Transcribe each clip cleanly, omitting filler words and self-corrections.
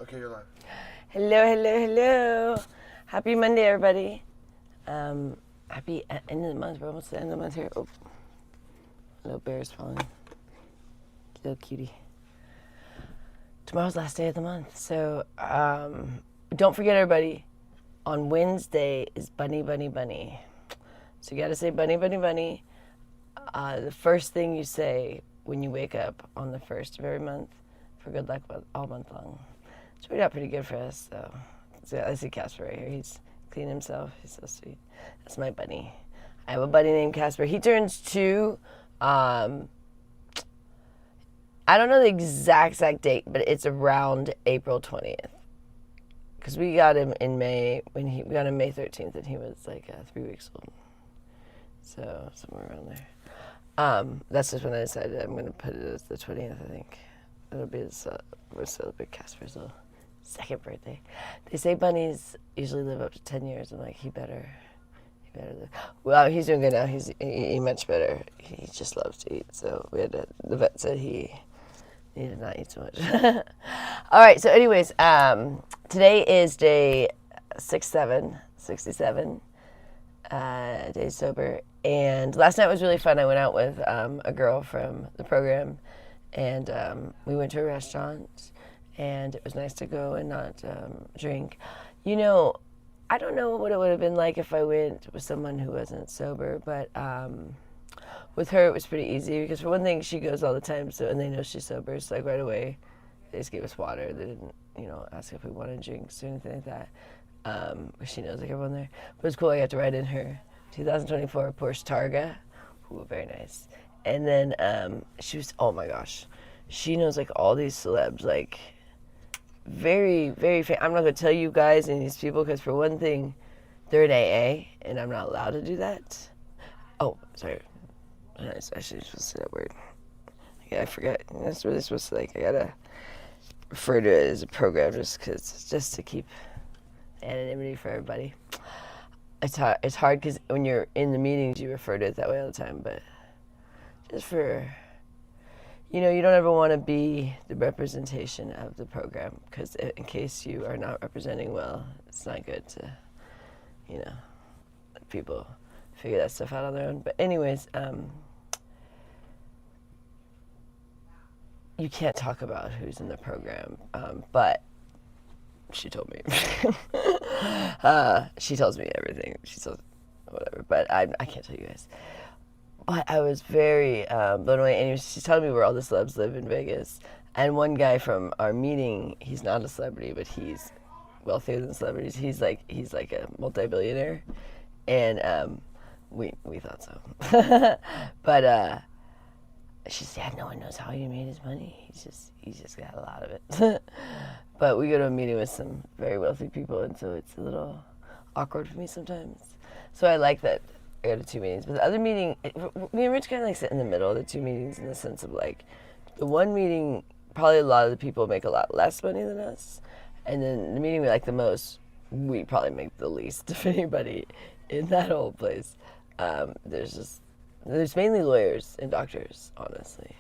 Okay, you're live. Hello, hello, hello. Happy Monday, everybody. Happy end of the month. We're almost at the end of the month here. Oh, little bear's falling. Little cutie. Tomorrow's last day of the month. So don't forget, everybody, on Wednesday is Bunny, Bunny, Bunny. So you got to say Bunny, Bunny, Bunny. The first thing you say when you wake up on the first of every month for good luck all month long. It's worked out pretty good for us, though. So I see Casper right here. He's clean himself. He's so sweet. That's my bunny. I have a bunny named Casper. He turns 2. I don't know the exact date, but it's around April 20th. Because we got him in May, we got him May 13th, and he was like 3 weeks old. So somewhere around there. That's just when I decided I'm going to put it as the 20th, I think. It'll be we'll celebrate Casper's little second birthday. They say bunnies usually live up to 10 years. I'm like, he better live. Well, he's doing good now. He's much better. He just loves to eat. So the vet said he needed not eat so much. All right. So anyways, today is day 67, days sober. And last night was really fun. I went out with a girl from the program, and we went to a restaurant, and it was nice to go and not drink. You know, I don't know what it would have been like if I went with someone who wasn't sober, but with her it was pretty easy because for one thing she goes all the time, so and they know she's sober, so like right away they just gave us water. They didn't, ask if we wanted drinks or anything like that. She knows like everyone there. But it was cool. I got to ride in her 2024 Porsche Targa. Ooh, very nice. And then she was, oh my gosh, she knows like all these celebs, like very, very I'm not going to tell you guys and these people because for one thing, they're in AA and I'm not allowed to do that. Oh, sorry. I was actually supposed to say that word. Yeah, I forgot. That's really supposed to, I got to refer to it as a program just to keep anonymity for everybody. It's hard because when you're in the meetings, you refer to it that way all the time, but just for, you don't ever want to be the representation of the program because in case you are not representing well, it's not good to, let people figure that stuff out on their own. But anyways, you can't talk about who's in the program, but she told me. She tells me everything. She tells whatever, but I can't tell you guys. But I was very blown away. And she's telling me where all the celebs live in Vegas. And one guy from our meeting, he's not a celebrity, but he's wealthier than celebrities. He's like a multi-billionaire, and we thought so. But she said, no one knows how he made his money. He's just got a lot of it. But we go to a meeting with some very wealthy people, and so it's a little awkward for me sometimes. So I like that I go to 2 meetings. But the other meeting, me and Rich kind of sit in the middle of the 2 meetings in the sense of the one meeting, probably a lot of the people make a lot less money than us. And then the meeting we like the most, we probably make the least of anybody in that whole place. There's mainly lawyers and doctors, honestly.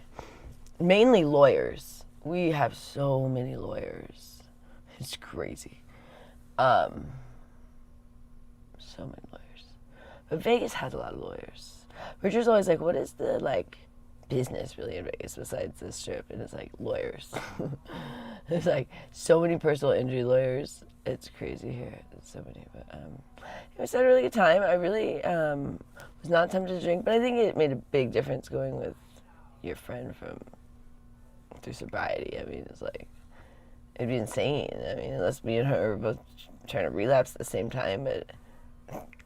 Mainly lawyers. We have so many lawyers. It's crazy. So many lawyers. But Vegas has a lot of lawyers. Richard's always like, what is the, business really in Vegas besides the strip? And it's lawyers. There's, so many personal injury lawyers. It's crazy here. There's so many. But, it was a really good time. I really was not tempted to drink, but I think it made a big difference going with your friend through sobriety. I mean, it'd be insane. I mean, unless me and her were both trying to relapse at the same time, but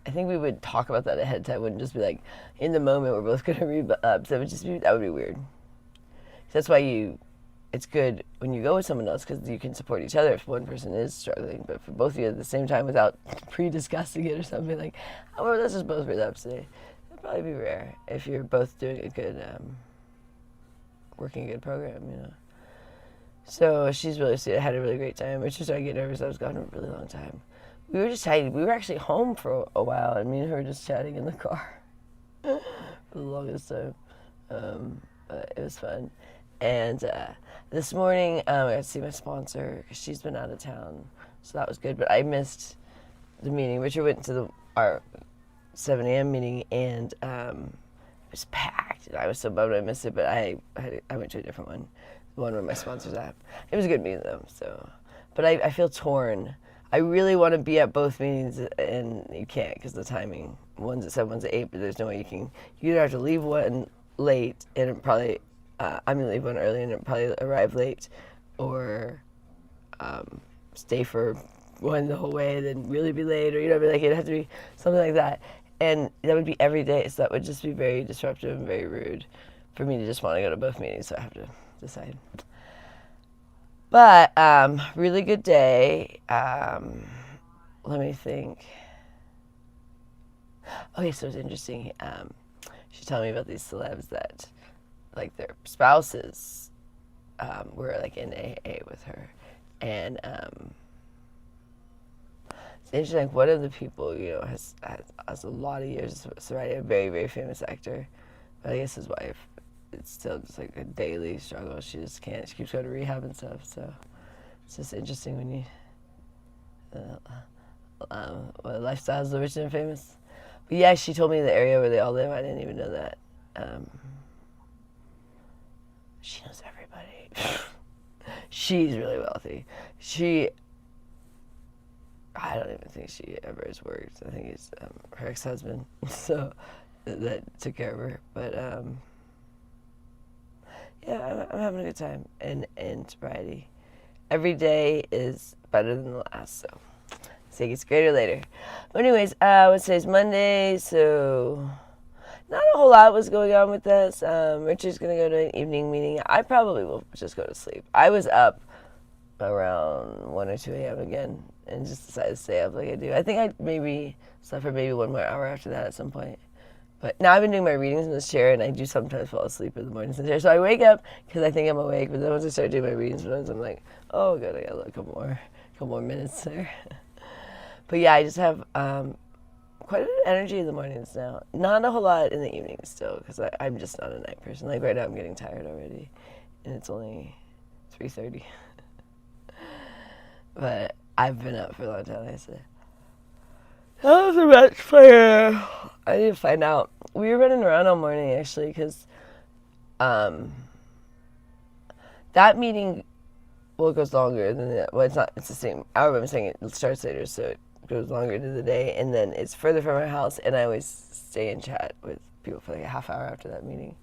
I think we would talk about that ahead of time. It wouldn't just be in the moment we're both going to relapse. That would be weird. That's why it's good when you go with someone else because you can support each other if one person is struggling. But for both of you at the same time without pre-discussing it or something oh, well, let's just both relapse today. That'd probably be rare if you're both doing a good, working a good program, So she's really sweet. I had a really great time. I just started getting nervous. I was gone for a really long time. We were just chatting. We were actually home for a while, and me and her were just chatting in the car for the longest time. But it was fun. And This morning, I got to see my sponsor because she's been out of town, so that was good. But I missed the meeting. Richard went to our 7 a.m. meeting, and it was packed. And I was so bummed I missed it, but I went to a different one, the one where my sponsor's at. It was a good meeting though. So, but I feel torn. I really want to be at both meetings, and you can't because the timing. One's at 7, one's at 8, but there's no way you can. You either have to leave one late, and it probably I'm gonna leave one early, and it probably arrive late, or stay for one the whole way, and then really be late, or like it'd have to be something like that, and that would be every day. So that would just be very disruptive and very rude for me to just want to go to both meetings. So I have to decide. But really good day. Let me think. Okay, so it's interesting. She's telling me about these celebs that, like, their spouses were like in AA with her, and it's interesting. Like, one of the people, has a lot of years of sobriety, a very, very famous actor, but I guess his wife, it's still just like a daily struggle. She just can't. She keeps going to rehab and stuff. So it's just interesting when you lifestyles of the rich and famous. But yeah, she told me the area where they all live. I didn't even know that. She knows everybody. She's really wealthy. I don't even think she ever has worked. I think it's her ex-husband, so that took care of her. But yeah, I'm having a good time in sobriety. Every day is better than the last, so it gets greater later. But anyways, today's Monday, so not a whole lot was going on with this. Richard's going to go to an evening meeting. I probably will just go to sleep. I was up around 1 or 2 a.m. again and just decided to stay up like I do. I think I maybe slept for maybe 1 more hour after that at some point. But now I've been doing my readings in this chair, and I do sometimes fall asleep in the mornings in the chair. So I wake up because I think I'm awake, but then once I start doing my readings, I'm like, oh, good, I got a couple more minutes there. But yeah, I just have quite a bit of energy in the mornings now. Not a whole lot in the evenings still, because I'm just not a night person. Like right now I'm getting tired already, and it's only 3:30. But I've been up for a long time, I said. That was a match player. I need to find out. We were running around all morning, actually, because that meeting, well, it goes longer than that. Well, it's the same hour, I'm saying it starts later, so it goes longer into the day, and then it's further from our house, and I always stay and chat with people for like a half hour after that meeting.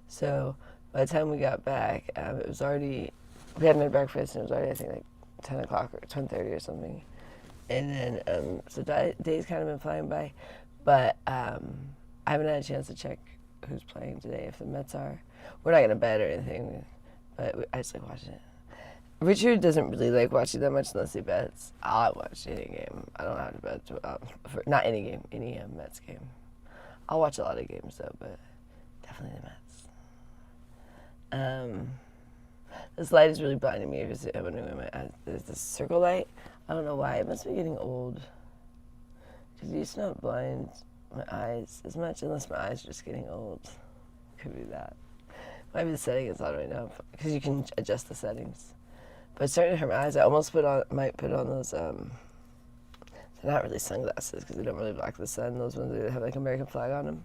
So by the time we got back, it was already, we hadn't had breakfast, and it was already, I think, like 10 o'clock or 10:30 or something. And then, so day's kind of been flying by, but I haven't had a chance to check who's playing today, if the Mets are. We're not going to bet or anything, but I just like watching it. Richard doesn't really like watching that much unless he bets. I'll watch any game. I don't have to bet. For, not any game, any Mets game. I'll watch a lot of games, though, but definitely the Mets. This light is really blinding me. I'm wondering my eyes. There's this circle light. I don't know why. It must be getting old. Because it used to not blind my eyes as much, unless my eyes are just getting old. Could be that. Might be the setting is on right now, because you can adjust the settings. But it's starting to hurt my eyes. I almost might put on those, they're not really sunglasses, because they don't really block the sun. Those ones that have like American flag on them.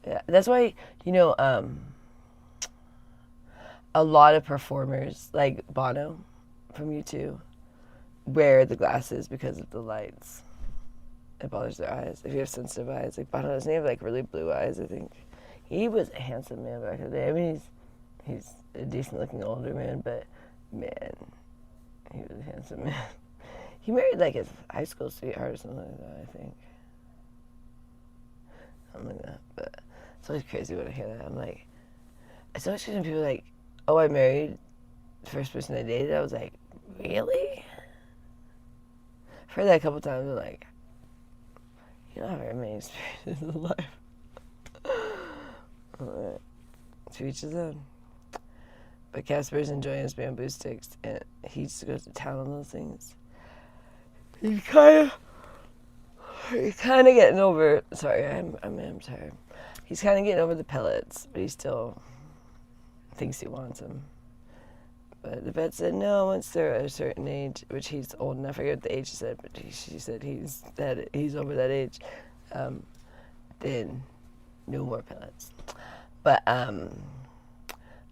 Yeah, that's why, a lot of performers, like Bono from U2, wear the glasses because of the lights. It bothers their eyes. If you have sensitive eyes, like Bono doesn't have like really blue eyes, I think. He was a handsome man back in the day. I mean, he's a decent looking older man, but man, he was a handsome man. He married like his high school sweetheart or something like that, I think. Something like that. But it's always crazy when I hear that. I'm like, it's always crazy when people are like, oh, I married the first person I dated. I was like, really? I've heard that a couple times. I'm like, you don't have very many experiences in life. Alright. To each his own. But Casper's enjoying his bamboo sticks, and he just goes to town on those things. He's kind of getting over. Sorry, I'm tired. He's kind of getting over the pellets, but he still thinks he wants them. But the vet said no, once they're a certain age, which he's old enough, I forget what the age she said, but she said he's over that age, then no more pellets. But let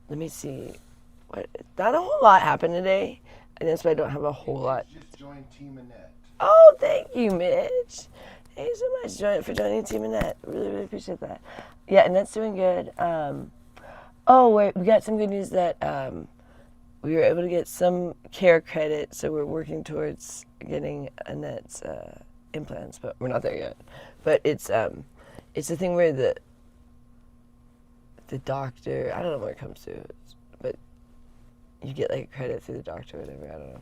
me see. Not a whole lot happened today, and that's why I don't have a whole lot. Just joined Team Annette. Oh, thank you, Mitch. Thank you so much for joining Team Annette. Really, really appreciate that. Yeah, Annette's doing good. We got some good news that we were able to get some care credit, so we're working towards getting Annette's implants, but we're not there yet. But it's a thing where the doctor, I don't know where it comes to, but you get like credit through the doctor or whatever, I don't know.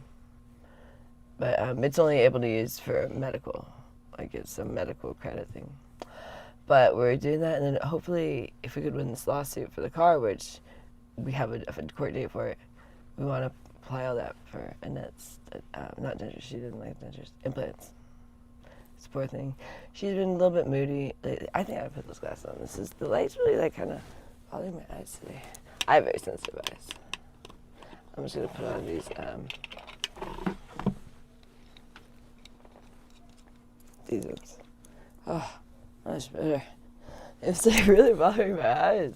But it's only able to use for medical, like it's a medical credit thing. But we're doing that, and then hopefully if we could win this lawsuit for the car, which we have a court date for it, we want to apply all that for Annette's, not dentures, she didn't like dentures, implants. It's a poor thing. She's been a little bit moody lately. I think I put those glasses on. The light's really like kind of bothering my eyes today. I have very sensitive eyes. I'm just going to put on these ones. Oh, much better. It was like really bothering my eyes.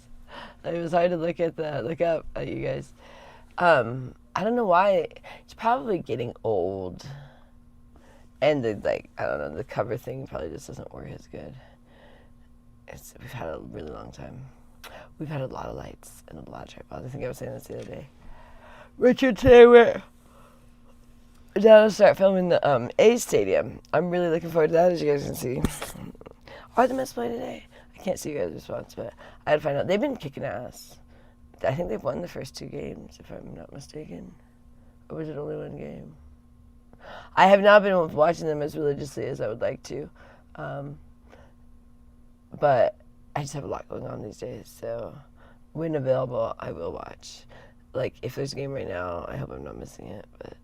Like, it was hard to look up at you guys. I don't know why. It's probably getting old. And the cover thing probably just doesn't work as good. We've had a really long time. We've had a lot of lights and a lot of tripods. I think I was saying this the other day. Richard, today we're down to start filming the A Stadium. I'm really looking forward to that, as you guys can see. Are the Mets play today? I can't see you guys' response, but I had to find out. They've been kicking ass. I think they've won the first 2 games, if I'm not mistaken. Or was it only 1 game? I have not been watching them as religiously as I would like to. But I just have a lot going on these days, so when available, I will watch. Like, if there's a game right now, I hope I'm not missing it. But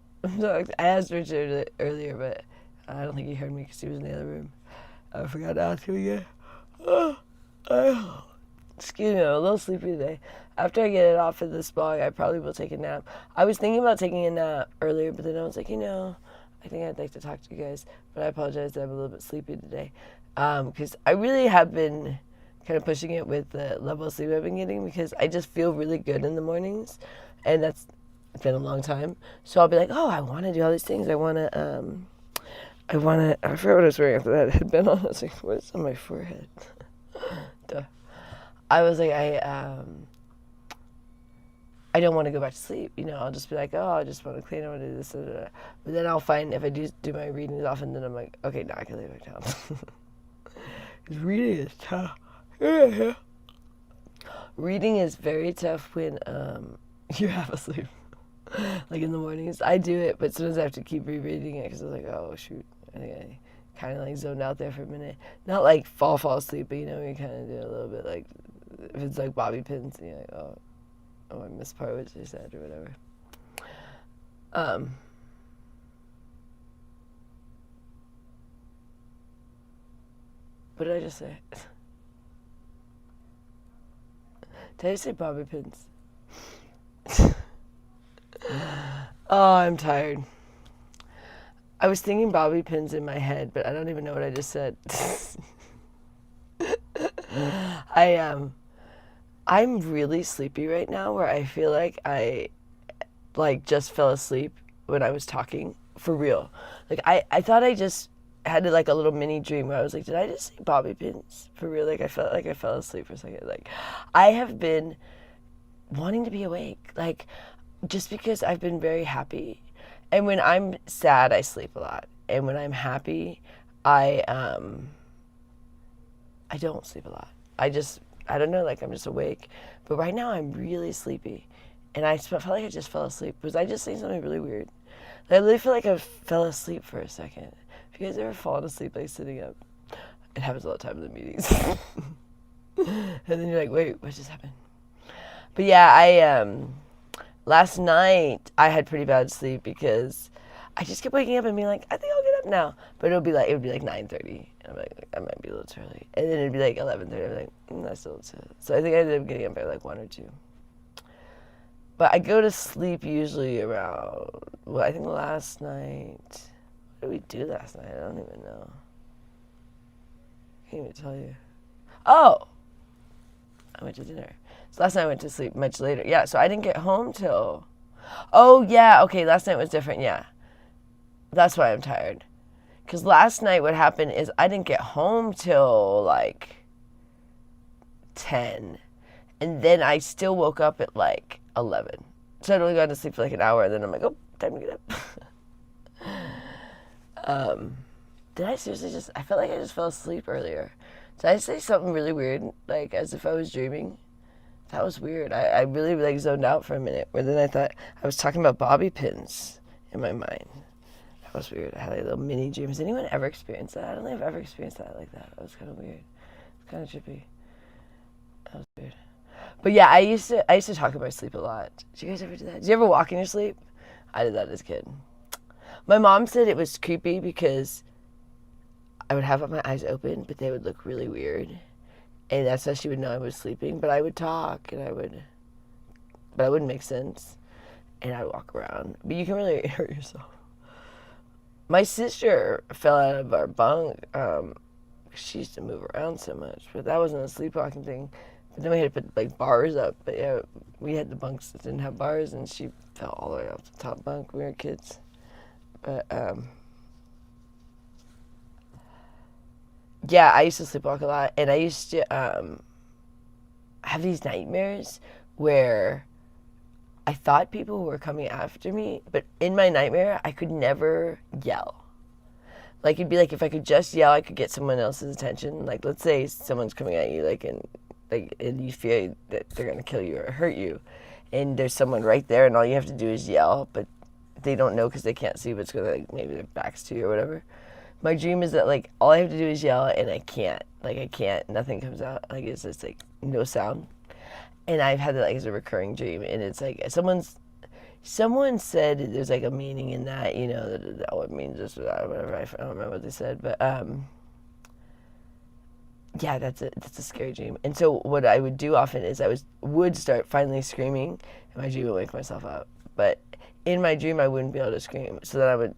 I asked Richard earlier, but I don't think he heard me because he was in the other room. I forgot to ask him again. Excuse me, I'm a little sleepy today. After I get it off of this blog, I probably will take a nap. I was thinking about taking a nap earlier, but then I was like, I think I'd like to talk to you guys. But I apologize that I'm a little bit sleepy today. Because I really have been kind of pushing it with the level of sleep I've been getting, because I just feel really good in the mornings. And that's been a long time. So I'll be like, I want to do all these things. I forgot what I was wearing after that. It had been on. I was like, what's on my forehead? Duh. I was like, I don't want to go back to sleep. I'll just be like, I just want to clean. I want to do this. But then I'll find if I do my readings often, then I'm like, okay, now I can lay back down. Because reading is tough. Reading is very tough when you're half asleep. Like in the mornings. I do it, but sometimes I have to keep rereading it because I was like, oh, shoot. I think I kind of like zoned out there for a minute. Not like fall asleep, but you kind of do a little bit like, if it's like bobby pins, you're like, oh, I missed part what you said or whatever. What did I just say? Did I say bobby pins? Oh, I'm tired. I was thinking bobby pins in my head, but I don't even know what I just said. I'm really sleepy right now, where I feel like I just fell asleep when I was talking, for real. Like I thought I just had like a little mini dream where I was like, did I just say bobby pins? For real, like I felt like I fell asleep for a second. Like I have been wanting to be awake, like just because I've been very happy. And when I'm sad, I sleep a lot. And when I'm happy, I don't sleep a lot. I don't know, like I'm just awake. But right now I'm really sleepy. And I felt like I just fell asleep. Was I just saying something really weird? I literally feel like I fell asleep for a second. Have you guys ever fallen asleep like sitting up? It happens all the time in the meetings. And then you're like, wait, what just happened? But yeah, last night I had pretty bad sleep because I just kept waking up and being like, I think I'll get up now. But it would be like 9:30. And I'm like, I might be a little too early. And then it'd be like 11:30. I'm like, that's still too. So I think I ended up getting up by like 1 or 2. But I go to sleep usually around, well, I think last night, what did we do last night? I don't even know. I can't even tell you. Oh! I went to dinner. So last night I went to sleep much later. Yeah, so I didn't get home till, oh yeah, okay, last night was different, yeah. That's why I'm tired. Because last night what happened is I didn't get home till like 10. And then I still woke up at like 11. So I'd only gone to sleep for like an hour, and then I'm like, oh, time to get up. Did I seriously just, I felt like I just fell asleep earlier. Did I say something really weird, like as if I was dreaming? That was weird. I really like zoned out for a minute, where then I thought I was talking about bobby pins in my mind. That was weird. I had like little mini dreams. Anyone ever experienced that? I don't think I've ever experienced that like that. That was kind of weird. It's kind of trippy. That was weird. But yeah, I used to talk about sleep a lot. Did you guys ever do that? Did you ever walk in your sleep? I did that as a kid. My mom said it was creepy because I would have my eyes open, but they would look really weird. And that's how she would know I was sleeping. But I would talk, and but I wouldn't make sense. And I'd walk around. But you can really hurt yourself. My sister fell out of our bunk. She used to move around so much, but that wasn't a sleepwalking thing. But then we had to put like bars up. But yeah, we had the bunks that didn't have bars, and she fell all the way off the top bunk. We were kids. But yeah, I used to sleepwalk a lot, and I used to have these nightmares where I thought people were coming after me, but in my nightmare, I could never yell. Like, it'd be like if I could just yell, I could get someone else's attention. Like, let's say someone's coming at you, and you fear that they're gonna kill you or hurt you, and there's someone right there, and all you have to do is yell, but they don't know because they can't see what's gonna, like, maybe their back's to you or whatever. My dream is that, like, all I have to do is yell, and I can't. Like, I can't. Nothing comes out. Like, it's just, like, no sound. And I've had that, like, as a recurring dream. And it's, like, someone said there's, like, a meaning in that, you know, that it means this or that or whatever. I don't remember what they said. But, yeah, that's a scary dream. And so what I would do often is I would start finally screaming, and my dream would wake myself up. But in my dream, I wouldn't be able to scream. So then I would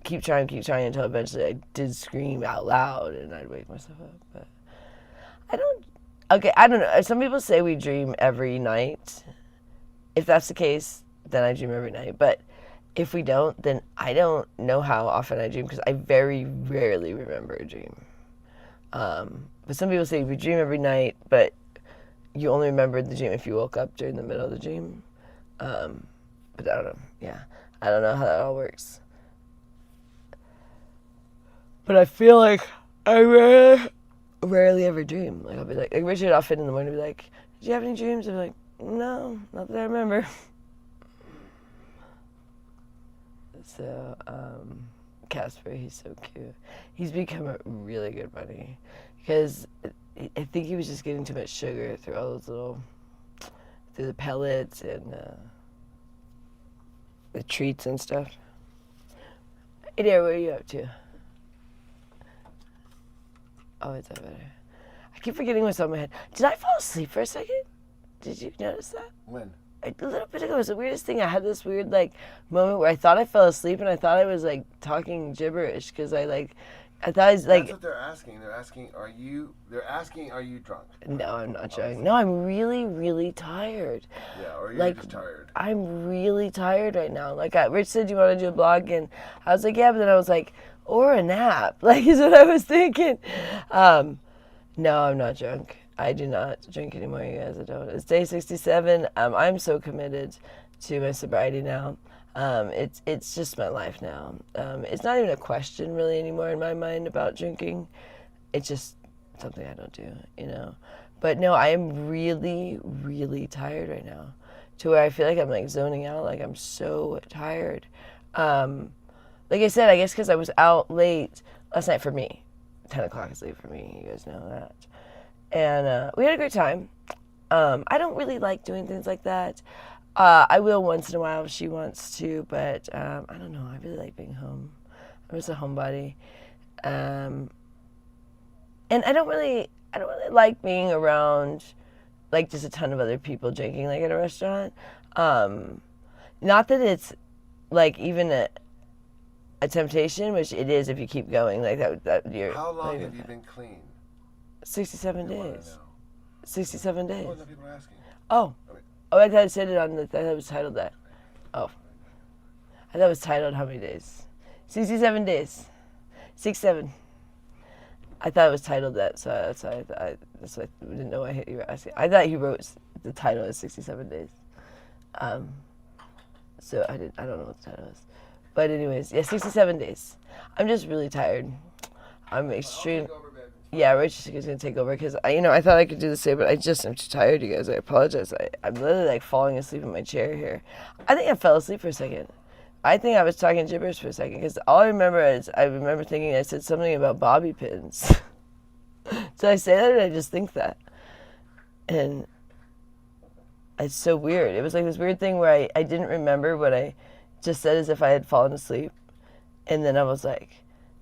keep trying until eventually I did scream out loud, and I'd wake myself up. But I don't know. Some people say we dream every night. If that's the case, then I dream every night. But if we don't, then I don't know how often I dream, because I very rarely remember a dream. But some people say we dream every night, but you only remember the dream if you woke up during the middle of the dream. But I don't know. Yeah, I don't know how that all works. But I feel like I rarely ever dream. Like, I'll be like Richard, I'll fit in the morning and be like, did you have any dreams? I'll be like, no, not that I remember. So, Casper, he's so cute. He's become a really good buddy, because I think he was just getting too much sugar through all those through the pellets and the treats and stuff. Hey there, what are you up to? Oh, it's over there. I keep forgetting what's on my head. Did I fall asleep for a second? Did you notice that? When? A little bit ago. It was the weirdest thing. I had this weird, like, moment where I thought I fell asleep, and I thought I was, like, talking gibberish, because I thought I was, like... That's what they're asking. They're asking, are you drunk? No, I'm not drunk. No, I'm really, really tired. Yeah, or you're like, just tired. I'm really tired right now. Like, Rich said, you want to do a blog? And I was like, yeah, but then I was like, or a nap. Like, is what I was thinking. No, I'm not drunk. I do not drink anymore, you guys. I don't. It's day 67. I'm so committed to my sobriety now. It's just my life now. It's not even a question really anymore in my mind about drinking. It's just something I don't do, you know. But no, I am really, really tired right now, to where I feel like I'm like zoning out. Like, I'm so tired. Like I said, I guess because I was out late last night for me. 10 o'clock is late for me. You guys know that. And we had a great time. I don't really like doing things like that. I will once in a while if she wants to, but I don't know. I really like being home. I'm just a homebody. And I don't really like being around, like, just a ton of other people drinking, like, at a restaurant. Not that it's like even a temptation, which it is if you keep going like that. You're. How long have you been clean? 67 days. 67 days. What are people asking? Oh, I thought it said it on the. I thought it was titled that. Oh, I thought it was titled how many days? 67 days. 67. I thought it was titled that, so that's why I didn't know why you were asking. I thought he wrote the title as 67 days. So I don't know what the title is. But anyways, yeah, 67 days. I'm just really tired. I'm extreme. Yeah, Rich is going to take over because I thought I could do the same, but I'm too tired, you guys. I apologize. I'm literally like falling asleep in my chair here. I think I fell asleep for a second. I think I was talking gibberish for a second because all I remember is I remember thinking I said something about bobby pins. Did I say that or did I just think that? And it's so weird. It was like this weird thing where I didn't remember what I just said as if I had fallen asleep. And then I was like,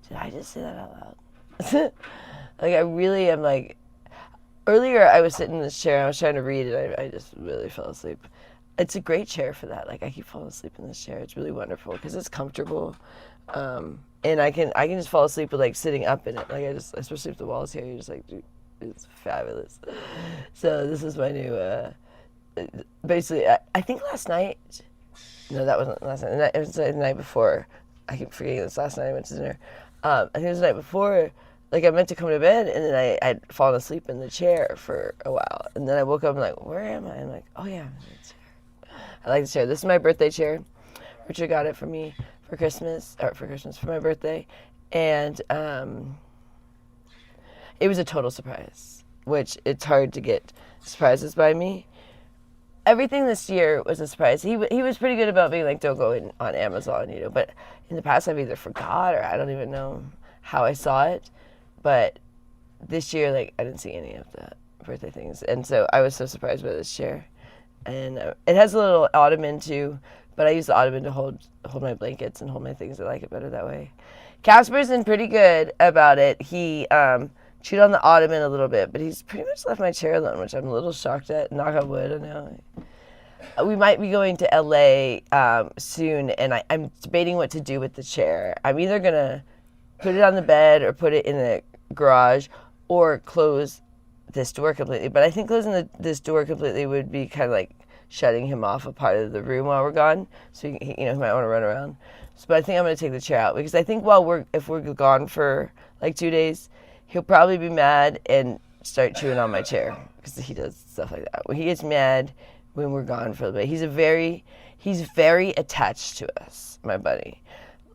did I just say that out loud? Like, I really am like, earlier I was sitting in this chair, I was trying to read, and I just really fell asleep. It's a great chair for that. Like, I keep falling asleep in this chair. It's really wonderful because it's comfortable. And I can just fall asleep with, like, sitting up in it. Like, especially if the wall's here, you're just like, dude, it's fabulous. So this is my new, basically, I think last night, no, that wasn't last night. It was the night before. I keep forgetting this. Last night I went to dinner. I think it was the night before. Like, I meant to come to bed, and then I'd fallen asleep in the chair for a while. And then I woke up and like, where am I? I'm like, oh, yeah, I'm in the chair. I like the chair. This is my birthday chair. Richard got it for me for my birthday. And it was a total surprise, which it's hard to get surprises by me. Everything this year was a surprise. He was pretty good about being like, don't go in on Amazon, but in the past I've either forgot or I don't even know how I saw it. But this year, like, I didn't see any of the birthday things. And so I was so surprised by this chair. And it has a little ottoman, too. But I use the ottoman to hold my blankets and hold my things. I like it better that way. Casper's been pretty good about it. He chewed on the ottoman a little bit. But he's pretty much left my chair alone, which I'm a little shocked at. Knock on wood, I know. We might be going to L.A. Soon. And I'm debating what to do with the chair. I'm either going to put it on the bed or put it in the garage or close this door completely. But I think closing this door completely would be kind of like shutting him off a part of the room while we're gone. So, he might want to run around. So, but I think I'm going to take the chair out because I think if we're gone for like 2 days, he'll probably be mad and start chewing on my chair because he does stuff like that. When he gets mad when we're gone for a bit, he's very attached to us, my buddy.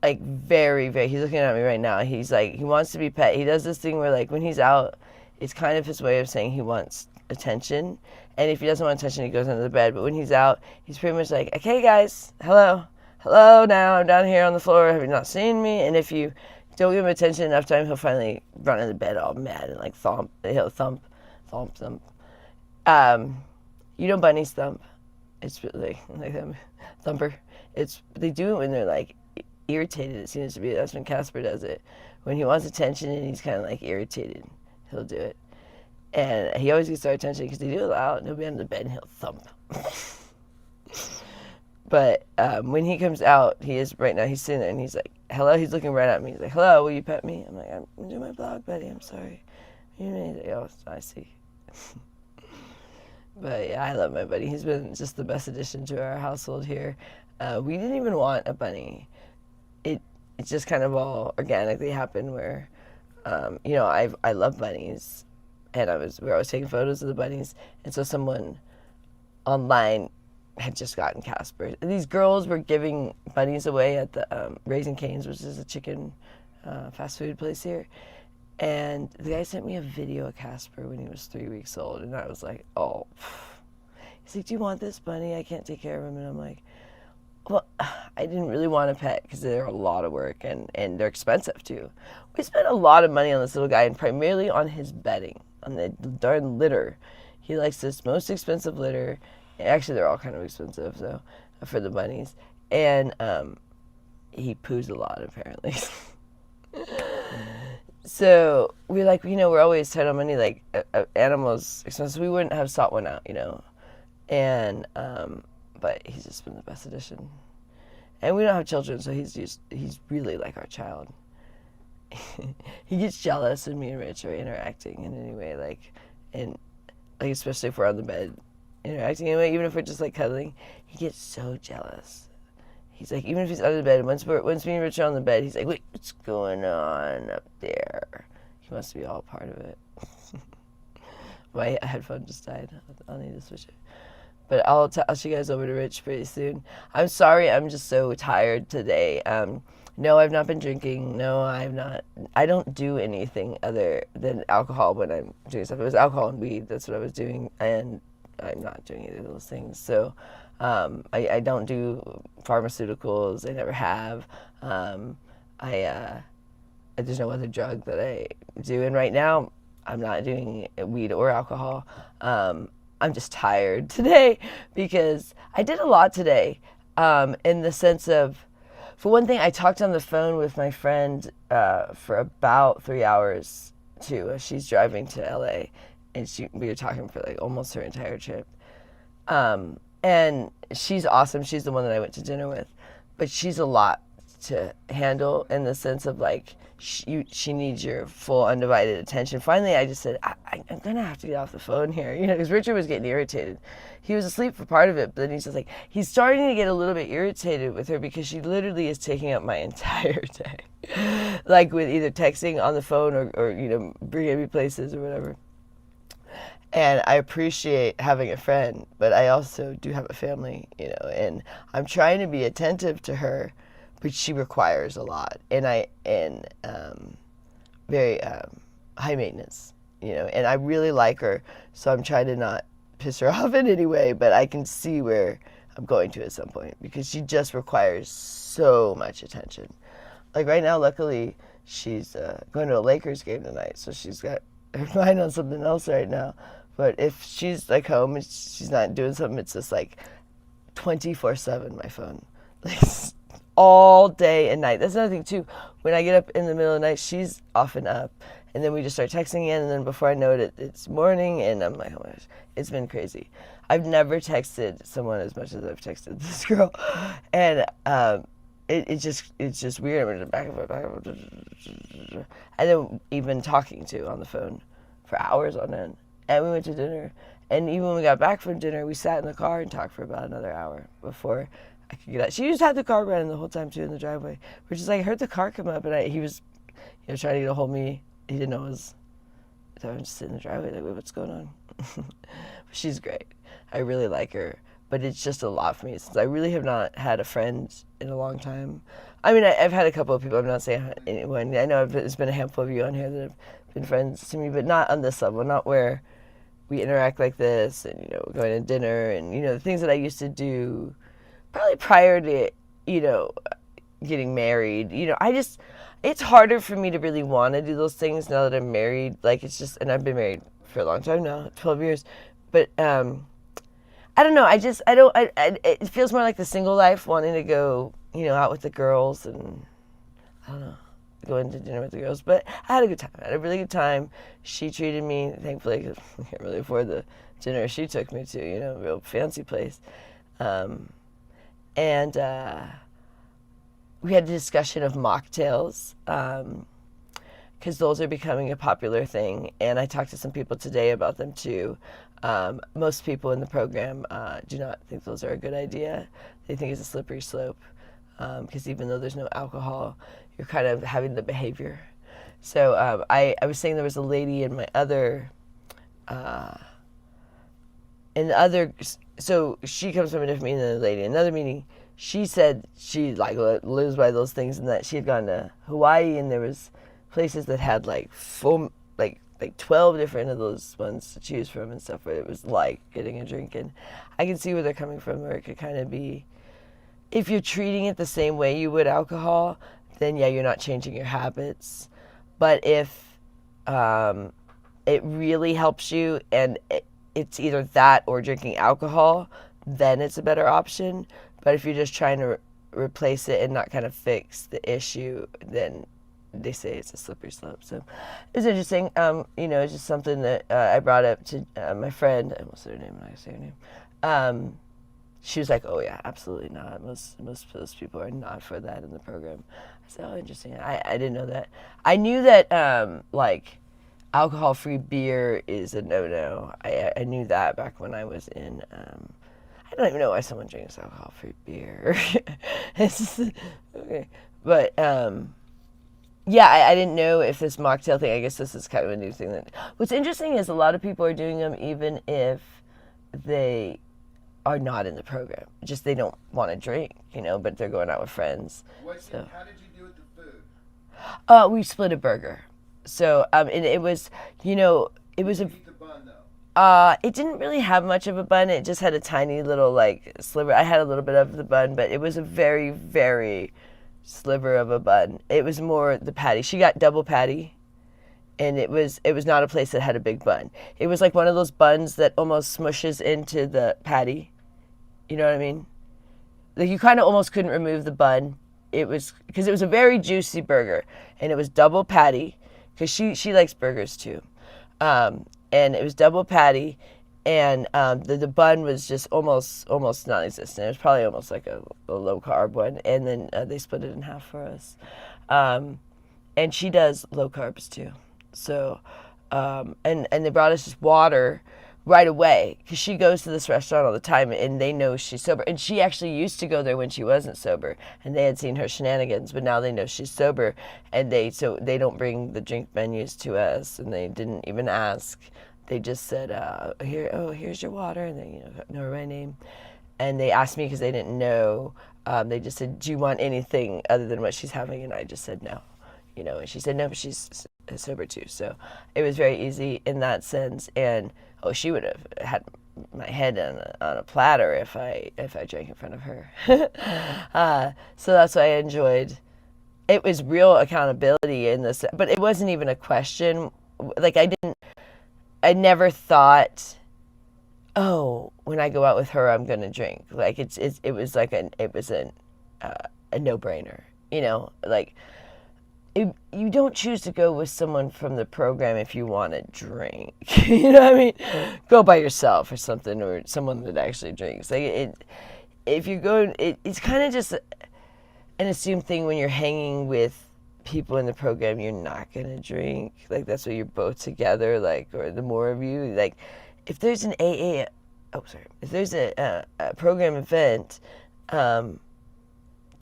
Like, very, very, he's looking at me right now. He's like, he wants to be pet. He does this thing where, like, when he's out, it's kind of his way of saying he wants attention. And if he doesn't want attention, he goes under the bed. But when he's out, he's pretty much like, okay, guys, hello now, I'm down here on the floor. Have you not seen me? And if you don't give him attention enough time, he'll finally run in the bed all mad and, like, he'll thump. Bunnies thump. It's really like them. Thumper. They do it when they're, like, irritated. It seems to be that's when Casper does it. When he wants attention and he's kind of like irritated, he'll do it. And he always gets our attention because they do it loud and he'll be under the bed and he'll thump. But when he comes out, right now he's sitting there and he's like, hello. He's looking right at me. He's like, hello, will you pet me? I'm like, I'm doing my blog, buddy. I'm sorry. He's like, oh, I see. But yeah, I love my buddy. He's been just the best addition to our household here. We didn't even want a bunny. It just kind of all organically happened where, I love bunnies, and we were always taking photos of the bunnies, and so someone online had just gotten Casper. These girls were giving bunnies away at the Raising Cane's, which is a chicken fast food place here, and the guy sent me a video of Casper when he was 3 weeks old, and I was like, oh. He's like, do you want this bunny? I can't take care of him, and I'm like, well, I didn't really want a pet because they're a lot of work and they're expensive too. We spent a lot of money on this little guy and primarily on his bedding, on the darn litter. He likes this most expensive litter. Actually, they're all kind of expensive, so for the bunnies. And he poos a lot, apparently. So we're like, we're always tight on money. Like animals expensive. We wouldn't have sought one out, And but he's just been the best addition. And we don't have children, so he's really like our child. He gets jealous when me and Rich are interacting in any way, and especially if we're on the bed interacting anyway, even if we're just like cuddling, he gets so jealous. He's like, even if he's under the bed, once me and Rich are on the bed, he's like, wait, what's going on up there? He wants to be all part of it. My headphone just died. I'll need to switch it. But I'll show you guys over to Rich pretty soon. I'm sorry, I'm just so tired today. No, I've not been drinking. No, I've not. I don't do anything other than alcohol when I'm doing stuff. It was alcohol and weed. That's what I was doing, and I'm not doing either of those things. So I don't do pharmaceuticals. I never have. There's no other drug that I do. And right now, I'm not doing weed or alcohol. I'm just tired today because I did a lot today in the sense of, for one thing, I talked on the phone with my friend for about 3 hours too. She's driving to LA, and we were talking for like almost her entire trip. And she's awesome. She's the one that I went to dinner with, but she's a lot to handle in the sense of like she needs your full undivided attention. Finally, I just said, I'm gonna have to get off the phone here, because Richard was getting irritated. He was asleep for part of it, but then he's just like, he's starting to get a little bit irritated with her because she literally is taking up my entire day, like with either texting on the phone or bringing me places or whatever. And I appreciate having a friend, but I also do have a family, and I'm trying to be attentive to her, but she requires a lot, and very high maintenance, and I really like her, so I'm trying to not piss her off in any way, but I can see where I'm going to at some point because she just requires so much attention. Like right now, luckily, she's going to a Lakers game tonight, so she's got her mind on something else right now. But if she's like home and she's not doing something, it's just like 24/7 my phone, like all day and night. That's another thing too. When I get up in the middle of the night, she's often up, and then we just start texting again, and then before I know it, it's morning, and I'm like, oh my gosh, it's been crazy. I've never texted someone as much as I've texted this girl, and it's just weird. We're just back and forth, and then even talking to on the phone for hours on end. And we went to dinner, and even when we got back from dinner, we sat in the car and talked for about another hour before I could get out. She just had the car running the whole time too in the driveway, which is like, I heard the car come up, and he was, trying to get a hold of me. He didn't know it was. So I'm just sitting in the driveway like, wait, what's going on? But she's great. I really like her, but it's just a lot for me since I really have not had a friend in a long time. I mean, I've had a couple of people. I'm not saying anyone. I know there's been a handful of you on here that have been friends to me, but not on this level. Not where we interact like this, and going to dinner, and the things that I used to do probably prior to getting married. It's harder for me to really want to do those things now that I'm married. Like, it's just, and I've been married for a long time now, 12 years. But I don't know. It feels more like the single life, wanting to go out with the girls, and I don't know, going to dinner with the girls. But I had a good time. I had a really good time. She treated me, thankfully, because I can't really afford the dinner she took me to, a real fancy place. And we had a discussion of mocktails, because those are becoming a popular thing. And I talked to some people today about them too. Most people in the program do not think those are a good idea. They think it's a slippery slope, because even though there's no alcohol, you're kind of having the behavior. So I was saying there was a lady in my other, so she comes from a different meeting than the lady. In another meeting, she said she lives by those things, and that she had gone to Hawaii, and there was places that had like 12 different of those ones to choose from and stuff, where it was like getting a drink. And I can see where they're coming from, where it could kind of be, if you're treating it the same way you would alcohol, then yeah, you're not changing your habits. But if it really helps you, and it's either that or drinking alcohol, then it's a better option. But if you're just trying to replace it and not kind of fix the issue, then they say it's a slippery slope. So it's interesting. It's just something that I brought up to my friend. I almost said her name when I say her name. she was like, oh yeah, absolutely not. Most of those people are not for that in the program. I said, oh, interesting. I didn't know that. I knew that like alcohol-free beer is a no-no. I knew that back when I was in. I don't even know why someone drinks alcohol-free beer. Okay, but yeah, I didn't know if this mocktail thing. I guess this is kind of a new thing. What's interesting is a lot of people are doing them even if they are not in the program. Just they don't want to drink, but they're going out with friends. How did you do with the food? We split a burger. So and it was, it was a. Eat the bun though. It didn't really have much of a bun. It just had a tiny little like sliver. I had a little bit of the bun, but it was a very, very sliver of a bun. It was more the patty. She got double patty, and it was not a place that had a big bun. It was like one of those buns that almost smushes into the patty. You know what I mean? Like you kind of almost couldn't remove the bun. It was because it was a very juicy burger, and it was double patty because she likes burgers too. And it was double patty, and the bun was just almost non-existent. It was probably almost like a low carb one, and then they split it in half for us. And she does low carbs too. So, and they brought us just water right away because she goes to this restaurant all the time, and they know she's sober. And she actually used to go there when she wasn't sober, and they had seen her shenanigans, but now they know she's sober, and so they don't bring the drink menus to us, and they didn't even ask. They just said, here's your water, and they know my name. And they asked me because they didn't know. They just said, do you want anything other than what she's having? And I just said no, and she said no, but she's sober too. So it was very easy in that sense. And she would have had my head on a platter if I drank in front of her. So that's what I enjoyed. It was real accountability in this, but it wasn't even a question. Like I never thought, oh, when I go out with her, I'm gonna drink. Like it was like a no-brainer. Like you don't choose to go with someone from the program if you want to drink. You know what I mean? Go by yourself or something, or someone that actually drinks. Like if you go, it's kind of just an assumed thing when you're hanging with people in the program, you're not gonna drink. Like that's what you're both together, like, or the more of you, like if there's an if there's a program event, that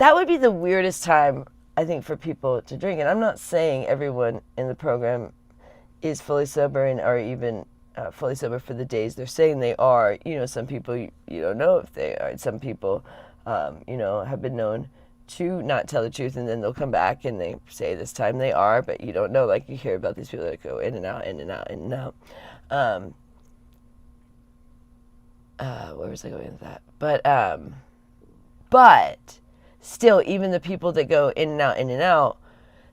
would be the weirdest time I think for people to drink. And I'm not saying everyone in the program is fully sober and are even fully sober for the days they're saying they are. Some people you don't know if they are. Some people have been known to not tell the truth, and then they'll come back and they say this time they are, but you don't know. Like you hear about these people that go in and out, in and out, in and out. Where was I going with that? But still, even the people that go in and out,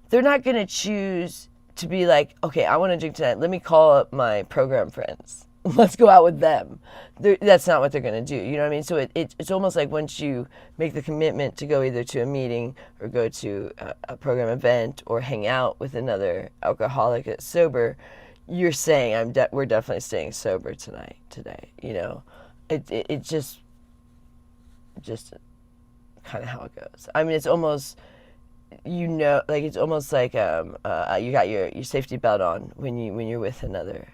they're not going to choose to be like, okay, I want to drink tonight. Let me call up my program friends. Let's go out with them. That's not what they're going to do. You know what I mean? So it's almost like once you make the commitment to go either to a meeting or go to a program event or hang out with another alcoholic that's sober, you're saying, we're definitely staying sober today. It's just kind of how it goes. I mean, it's almost, like it's almost like you got your safety belt on when you're with another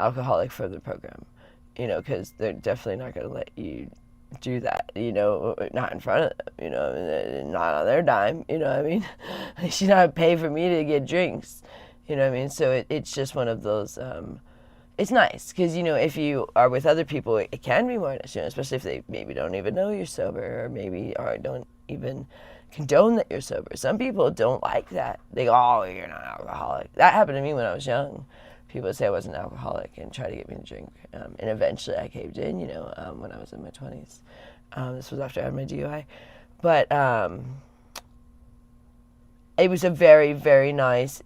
alcoholic from the program, because they're definitely not going to let you do that, not in front of them, not on their dime, you know what I mean? She's not pay for me to get drinks, you know what I mean? So it's just one of those, it's nice, because, if you are with other people, it can be more nice, especially if they maybe don't even know you're sober, or maybe don't even condone that you're sober. Some people don't like that. They go, oh, you're not alcoholic. That happened to me when I was young. People would say I wasn't alcoholic and try to get me to drink. And eventually I caved in, when I was in my 20s. This was after I had my DUI. But it was a very, very nice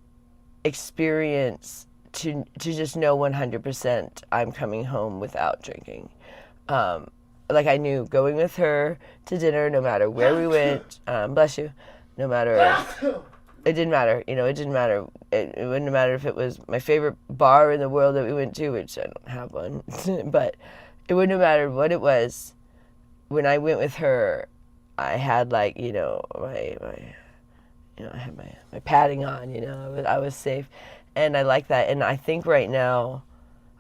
experience to just know 100% I'm coming home without drinking. Like I knew going with her to dinner, no matter where we went, bless you, no matter... It didn't matter, it didn't matter. It wouldn't matter if it was my favorite bar in the world that we went to, which I don't have one, but it wouldn't have mattered what it was. when I went with her, I had like, my I had my padding on, I was safe. And I like that. And I think right now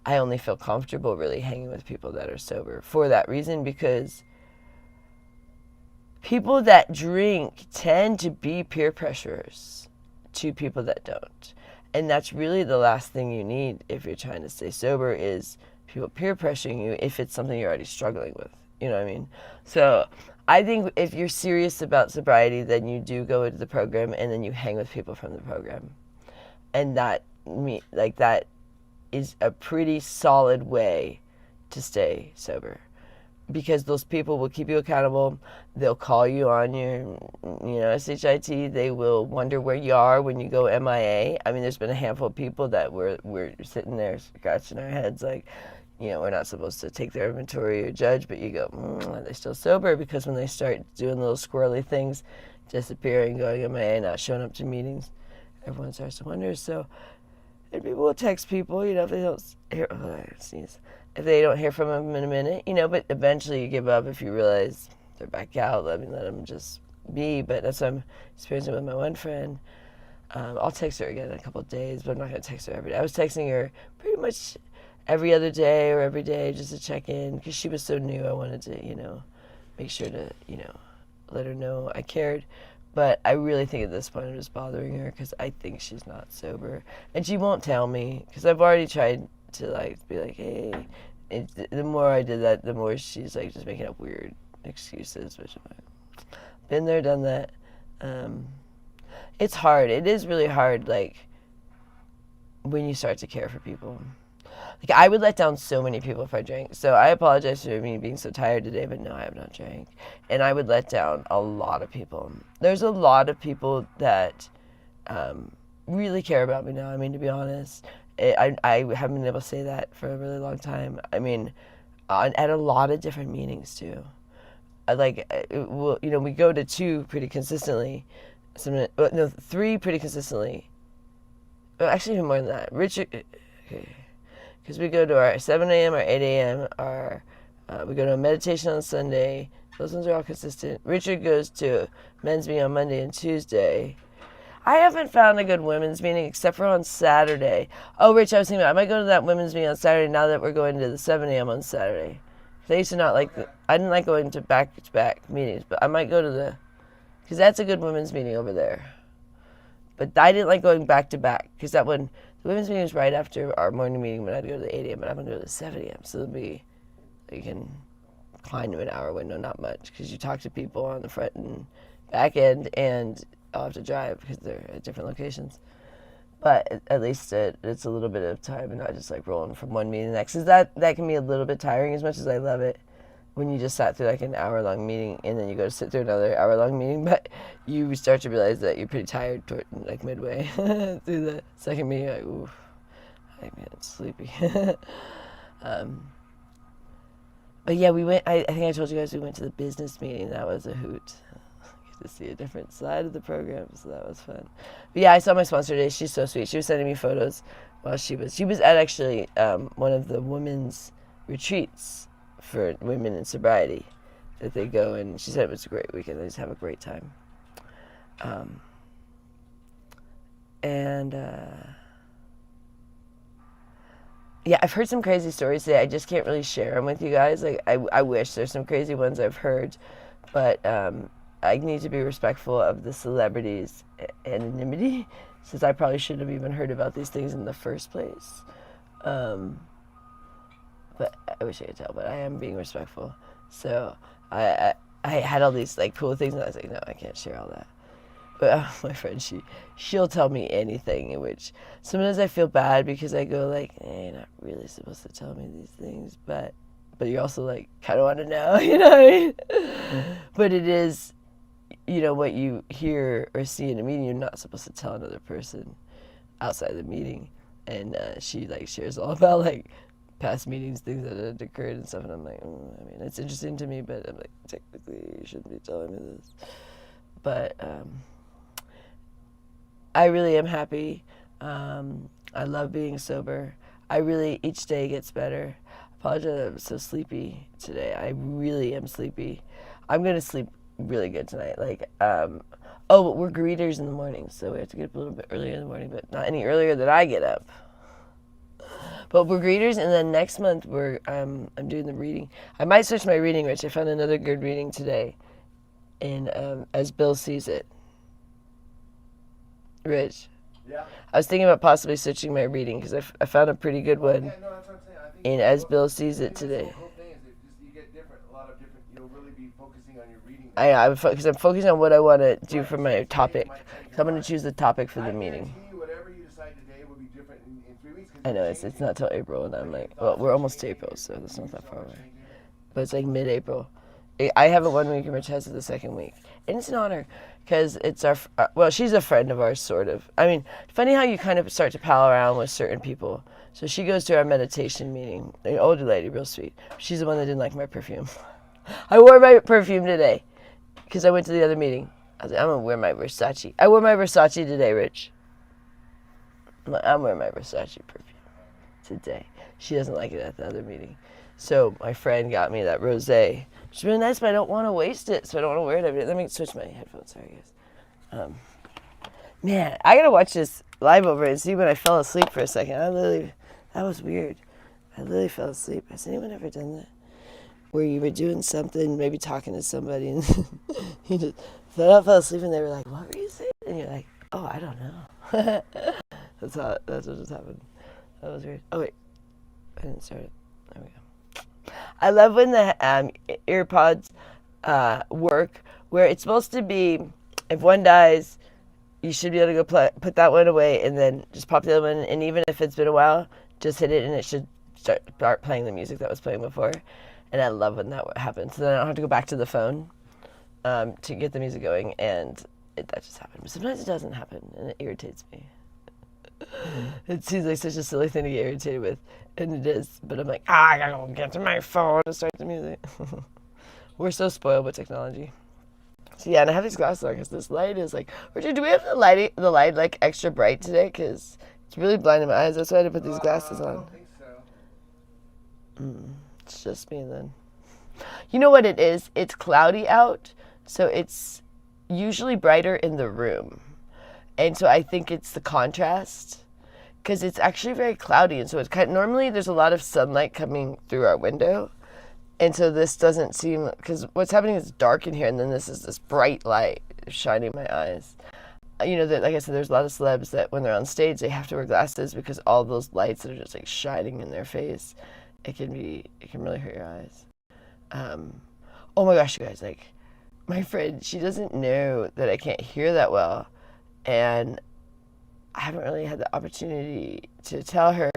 I only feel comfortable really hanging with people that are sober for that reason, because people that drink tend to be peer pressures to people that don't. And that's really the last thing you need if you're trying to stay sober, is people peer pressuring you if it's something you're already struggling with. You know what I mean? So I think if you're serious about sobriety, then you do go into the program and then you hang with people from the program. And that is a pretty solid way to stay sober, because those people will keep you accountable. They'll call you on your, SHIT. They will wonder where you are when you go MIA. I mean, there's been a handful of people that we're sitting there scratching our heads like, we're not supposed to take their inventory or judge, but you go, are they still sober? Because when they start doing little squirrely things, disappearing, going MIA, not showing up to meetings, everyone starts to wonder. So, and people will text people, if they don't hear, if they don't hear from them in a minute, but eventually you give up if you realize they're back out. Let them just be. But that's what I'm experiencing with my one friend. I'll text her again in a couple of days, but I'm not going to text her every day. I was texting her pretty much every other day or every day just to check in, because she was so new. I wanted to, make sure to, let her know I cared. But I really think at this point it was bothering her, because I think she's not sober. And she won't tell me, because I've already tried to be like, hey. The more I did that, the more she's like just making up weird excuses, which I'm like, been there, done that. It's hard. It is really hard, when you start to care for people. I would let down so many people if I drank. So I apologize for me being so tired today, but no, I have not drank. And I would let down a lot of people. There's a lot of people that really care about me now. I mean, to be honest, I haven't been able to say that for a really long time. I mean, at a lot of different meetings too. We go to 2 pretty consistently. Three pretty consistently. Well, actually, even more than that. Richard, because we go to our 7 a.m., our 8 a.m., we go to a meditation on Sunday. Those ones are all consistent. Richard goes to men's meeting on Monday and Tuesday. I haven't found a good women's meeting except for on Saturday. Oh, Rich, I was thinking I might go to that women's meeting on Saturday now that we're going to the 7 a.m. on Saturday. I used to not like I didn't like going to back-to-back meetings, but I might go to because that's a good women's meeting over there. But I didn't like going back-to-back, because that one, the women's meeting was right after our morning meeting when I'd go to the 8 a.m., but I'm going to go to the 7 a.m., so you can decline to an hour window, not much, because you talk to people on the front and back end, and I'll have to drive because they're at different locations. But at least it's a little bit of time and not just rolling from one meeting to the next. Because that can be a little bit tiring, as much as I love it, when you just sat through an hour-long meeting and then you go to sit through another hour-long meeting. But you start to realize that you're pretty tired toward midway through the second meeting. You're like, ooh, I'm sleepy. But yeah, we went. I think I told you guys we went to the business meeting. That was a hoot. To see a different side of the program, so that was fun. But yeah, I saw my sponsor today. She's so sweet. She was sending me photos while she was at actually one of the women's retreats for women in sobriety that they go, and she said it was a great weekend. They just have a great time. Yeah, I've heard some crazy stories today. I just can't really share them with you guys. I wish there's some crazy ones I've heard, but I need to be respectful of the celebrities' anonymity, since I probably shouldn't have even heard about these things in the first place. But I wish I could tell, but I am being respectful. So I had all these cool things, and I was like, no, I can't share all that. But my friend, she'll tell me anything, in which sometimes I feel bad because I go hey, you're not really supposed to tell me these things, but you also kind of want to know, you know what I mean? But it is, what you hear or see in a meeting, you're not supposed to tell another person outside the meeting. And she shares all about past meetings, things that had occurred and stuff. And I'm it's interesting to me, but I'm technically you shouldn't be telling me this. But I really am happy. I love being sober. Each day gets better. apologize. I'm so sleepy today. I really am sleepy. I'm gonna sleep really good tonight. But we're greeters in the morning, so we have to get up a little bit earlier in the morning, but not any earlier than I get up. But we're greeters, and then next month I'm doing the reading. I might switch my reading, Rich. I found another good reading today, in As Bill Sees It. Rich. Yeah. I was thinking about possibly switching my reading because I found a pretty good one. Yeah, no, that's what I'm saying. I think In As Bill Sees It today. The whole thing is that you get a lot of different. You'll really be focusing on your reading. Because I'm focusing on what I want to do for my topic. So I'm going to choose the topic for the meeting. Whatever you decide today will be different in 3 weeks. I know it's not till April, and I'm like, well, we're almost to April, so that's not that far away. But it's like mid-April. I have it 1 week, and Rich has it the second week, and it's an honor because it's she's a friend of ours, sort of. I mean, funny how you kind of start to pal around with certain people. So she goes to our meditation meeting, an older lady, real sweet. She's the one that didn't like my perfume. I wore my perfume today because I went to the other meeting. I was like, I'm going to wear my Versace. I wore my Versace today, Rich. I'm wearing my Versace perfume today. She doesn't like it at the other meeting. So my friend got me that rosé. It's really nice, but I don't want to waste it, so I don't want to wear it every day. Let me switch my headphones. Sorry, guys. Man, I got to watch this live over and see when I fell asleep for a second. That was weird. I literally fell asleep. Has anyone ever done that? Where you were doing something, maybe talking to somebody, and you just fell asleep, and they were like, what were you saying? And you're like, oh, I don't know. That's what just happened. That was weird. Oh, wait. I didn't start it. There we go. I love when the earpods work, where it's supposed to be, if one dies, you should be able to go put that one away and then just pop the other one, and even if it's been a while, just hit it and it should start playing the music that was playing before. And I love when that happens. So then I don't have to go back to the phone to get the music going, and that just happened. But sometimes it doesn't happen, and it irritates me. It seems like such a silly thing to get irritated with, and it is. But I'm like, I gotta go get to my phone to start the music. We're so spoiled with technology. So yeah, and I have these glasses on because this light is like, Richard, do we have the light like extra bright today? Because it's really blinding my eyes. That's why I had to put these glasses on. I don't think so. It's just me then. You know what it is? It's cloudy out, so it's usually brighter in the room. And so I think it's the contrast, because it's actually very cloudy, and so it's normally there's a lot of sunlight coming through our window, and so this doesn't seem, because what's happening is dark in here, and then this bright light shining my eyes. You know, that like I said, there's a lot of celebs that when they're on stage they have to wear glasses because all those lights that are just like shining in their face, it can really hurt your eyes. Oh my gosh, you guys, like my friend, she doesn't know that I can't hear that well. And I haven't really had the opportunity to tell her,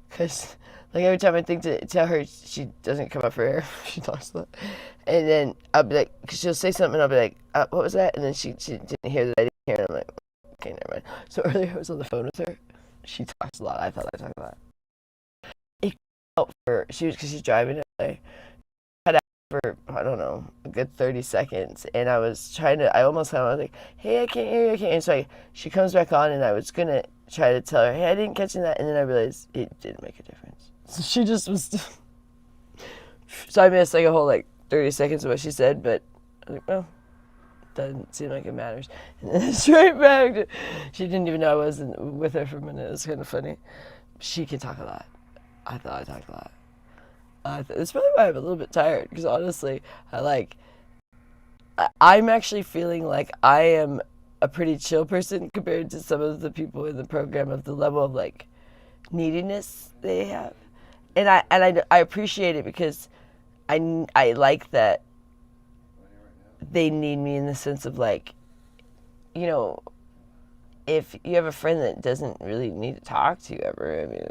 because like every time I think to tell her, she doesn't come up for air. She talks a lot. And then I'll be like, because she'll say something, and I'll be like, what was that? And then she didn't hear that I didn't hear it. I'm like, okay, never mind. So earlier I was on the phone with her. She talks a lot. I thought I talked a lot. It cut out because she's driving to LA. Cut out for, I don't know, a good 30 seconds. And I was I almost I was like, hey, I can't hear you. And so she comes back on, and I was going to try to tell her, hey, I didn't catch that. And then I realized it didn't make a difference. So she just was, so I missed like a whole 30 seconds of what she said, but I was like, well, doesn't seem like it matters. And then straight back to, she didn't even know I wasn't with her for a minute. It was kind of funny. She can talk a lot. I thought I talked a lot. That's probably why I'm a little bit tired, because honestly, I'm actually feeling like I am a pretty chill person compared to some of the people in the program of the level of neediness they have. And I appreciate it, because I like that they need me in the sense of if you have a friend that doesn't really need to talk to you ever, I mean,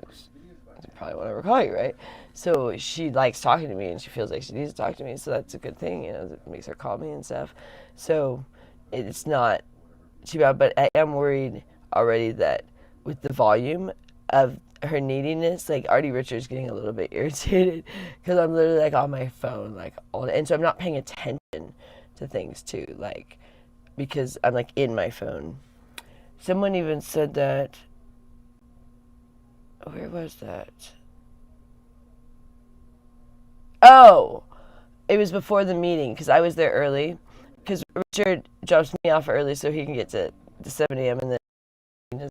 they probably won't ever call you, right? So she likes talking to me, and she feels like she needs to talk to me, so that's a good thing, it makes her call me and stuff. So it's not too bad, but I am worried already that with the volume of her neediness, already Richard's getting a little bit irritated, because I'm literally on my phone all day, and so I'm not paying attention to things too, because I'm in my phone. Someone even said that, where was that? Oh, it was before the meeting because I was there early. Because Richard drops me off early so he can get to the 7 a.m. and then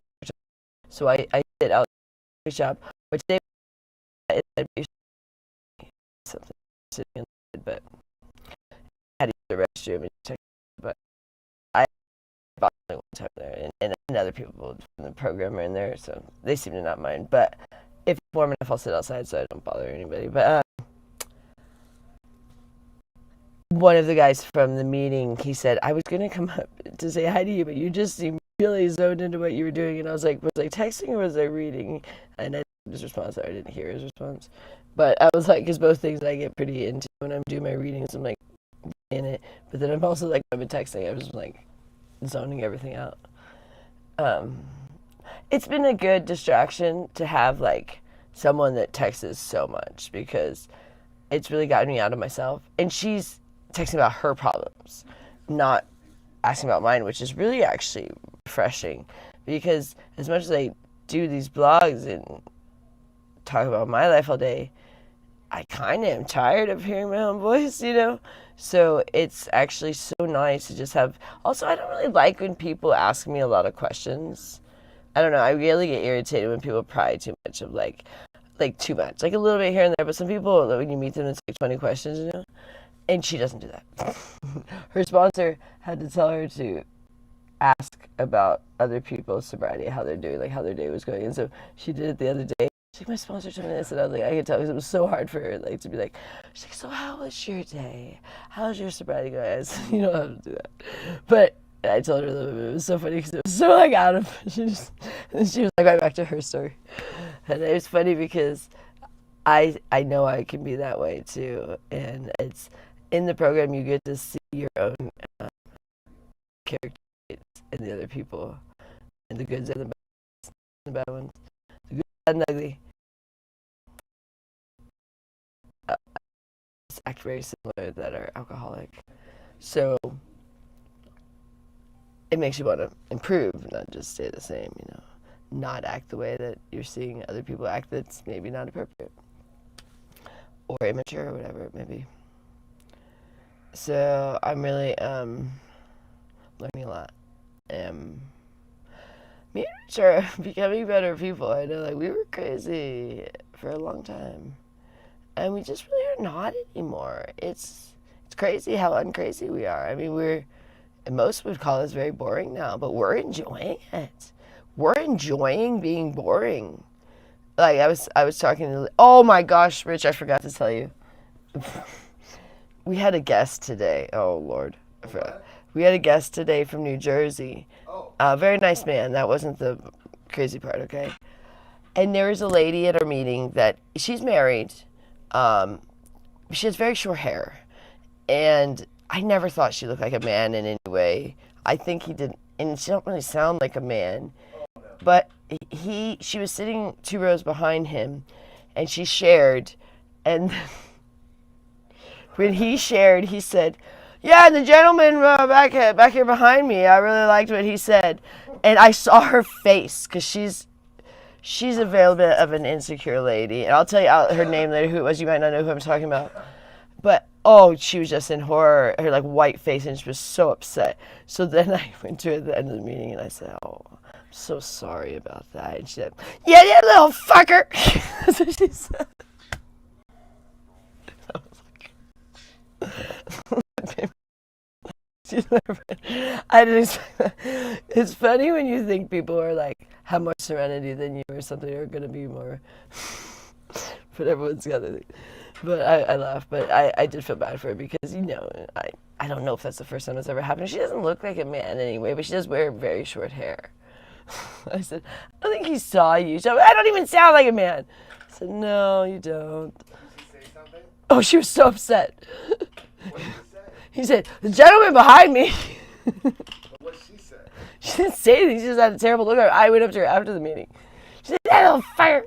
so I did out the shop, which they something sitting in the bed, but I had to use the restroom and check. But I bought one time there, and other people from the program are in there, so they seem to not mind. But if it's warm enough, I'll sit outside so I don't bother anybody. But one of the guys from the meeting, he said, I was going to come up to say hi to you, but you just seemed really zoned into what you were doing. And I was like texting or was I reading? And I didn't his response. I didn't hear his response. But I was like, because both things I get pretty into when I'm doing my readings, I'm like in it. But then I'm also like, I've been texting, I was like zoning everything out. It's been a good distraction to have like someone that texts so much because it's really gotten me out of myself. And she's texting about her problems, not asking about mine, which is really actually refreshing because as much as I do these blogs and talk about my life all day, I kind of am tired of hearing my own voice, you know? So it's actually so nice to just have, also I don't really like when people ask me a lot of questions. I don't know, I really get irritated when people pry too much of like too much, like a little bit here and there, but some people, when you meet them, it's like 20 questions, you know? And she doesn't do that. Her sponsor had to tell her to ask about other people's sobriety, how they're doing, like how their day was going. And so she did it the other day. She's like, my sponsor told me this, and I was like, I could tell because it was so hard for her, like to be like, she's like, so how was your day? How's your sobriety going? I said, you don't have to do that. But I told her that it was so funny because it was so like out of, and she was like right back to her story. And it was funny because I know I can be that way too, and it's in the program you get to see your own character and the other people, and the goods and the bad ones, the good and the ugly. Act very similar that are alcoholic, so it makes you want to improve, not just stay the same. You know, not act the way that you're seeing other people act. That's maybe not appropriate or immature or whatever it may be. So I'm really learning a lot. Me and Rich are becoming better people. I know, like, we were crazy for a long time, and we just really are not anymore. It's crazy how uncrazy we are. I mean, most would call us very boring now, but we're enjoying it. We're enjoying being boring. Like I was talking to, oh my gosh, Rich, I forgot to tell you. We had a guest today. Oh Lord, I forgot. We had a guest today from New Jersey. A very nice man. That wasn't the crazy part, okay? And there was a lady at our meeting that she's married. She has very short hair, and I never thought she looked like a man in any way. I think he did, and she don't really sound like a man. But she was sitting 2 rows behind him, and she shared, and when he shared, he said, yeah, the gentleman back here behind me, I really liked what he said. And I saw her face, because she's a little bit of an insecure lady. And I'll tell you her name later, who it was. You might not know who I'm talking about. But, oh, she was just in horror, her like white face, and she was so upset. So then I went to her at the end of the meeting, and I said, oh, I'm so sorry about that. And she said, yeah, you little fucker. That's what she said. I didn't expect that. It's funny when you think people are like have more serenity than you or something, or going to be more. But everyone's got their thing. But I laugh. But I did feel bad for her because, you know, I don't know if that's the first time it's ever happened. She doesn't look like a man anyway, but she does wear very short hair. I said, I don't think he saw you. She said, I don't even sound like a man. I said, no, you don't. Did she say something? Oh, she was so upset. What did he say? He said, the gentleman behind me. What did she say? She didn't say anything. She just had a terrible look at her. I went up to her after the meeting. She said, that little fire.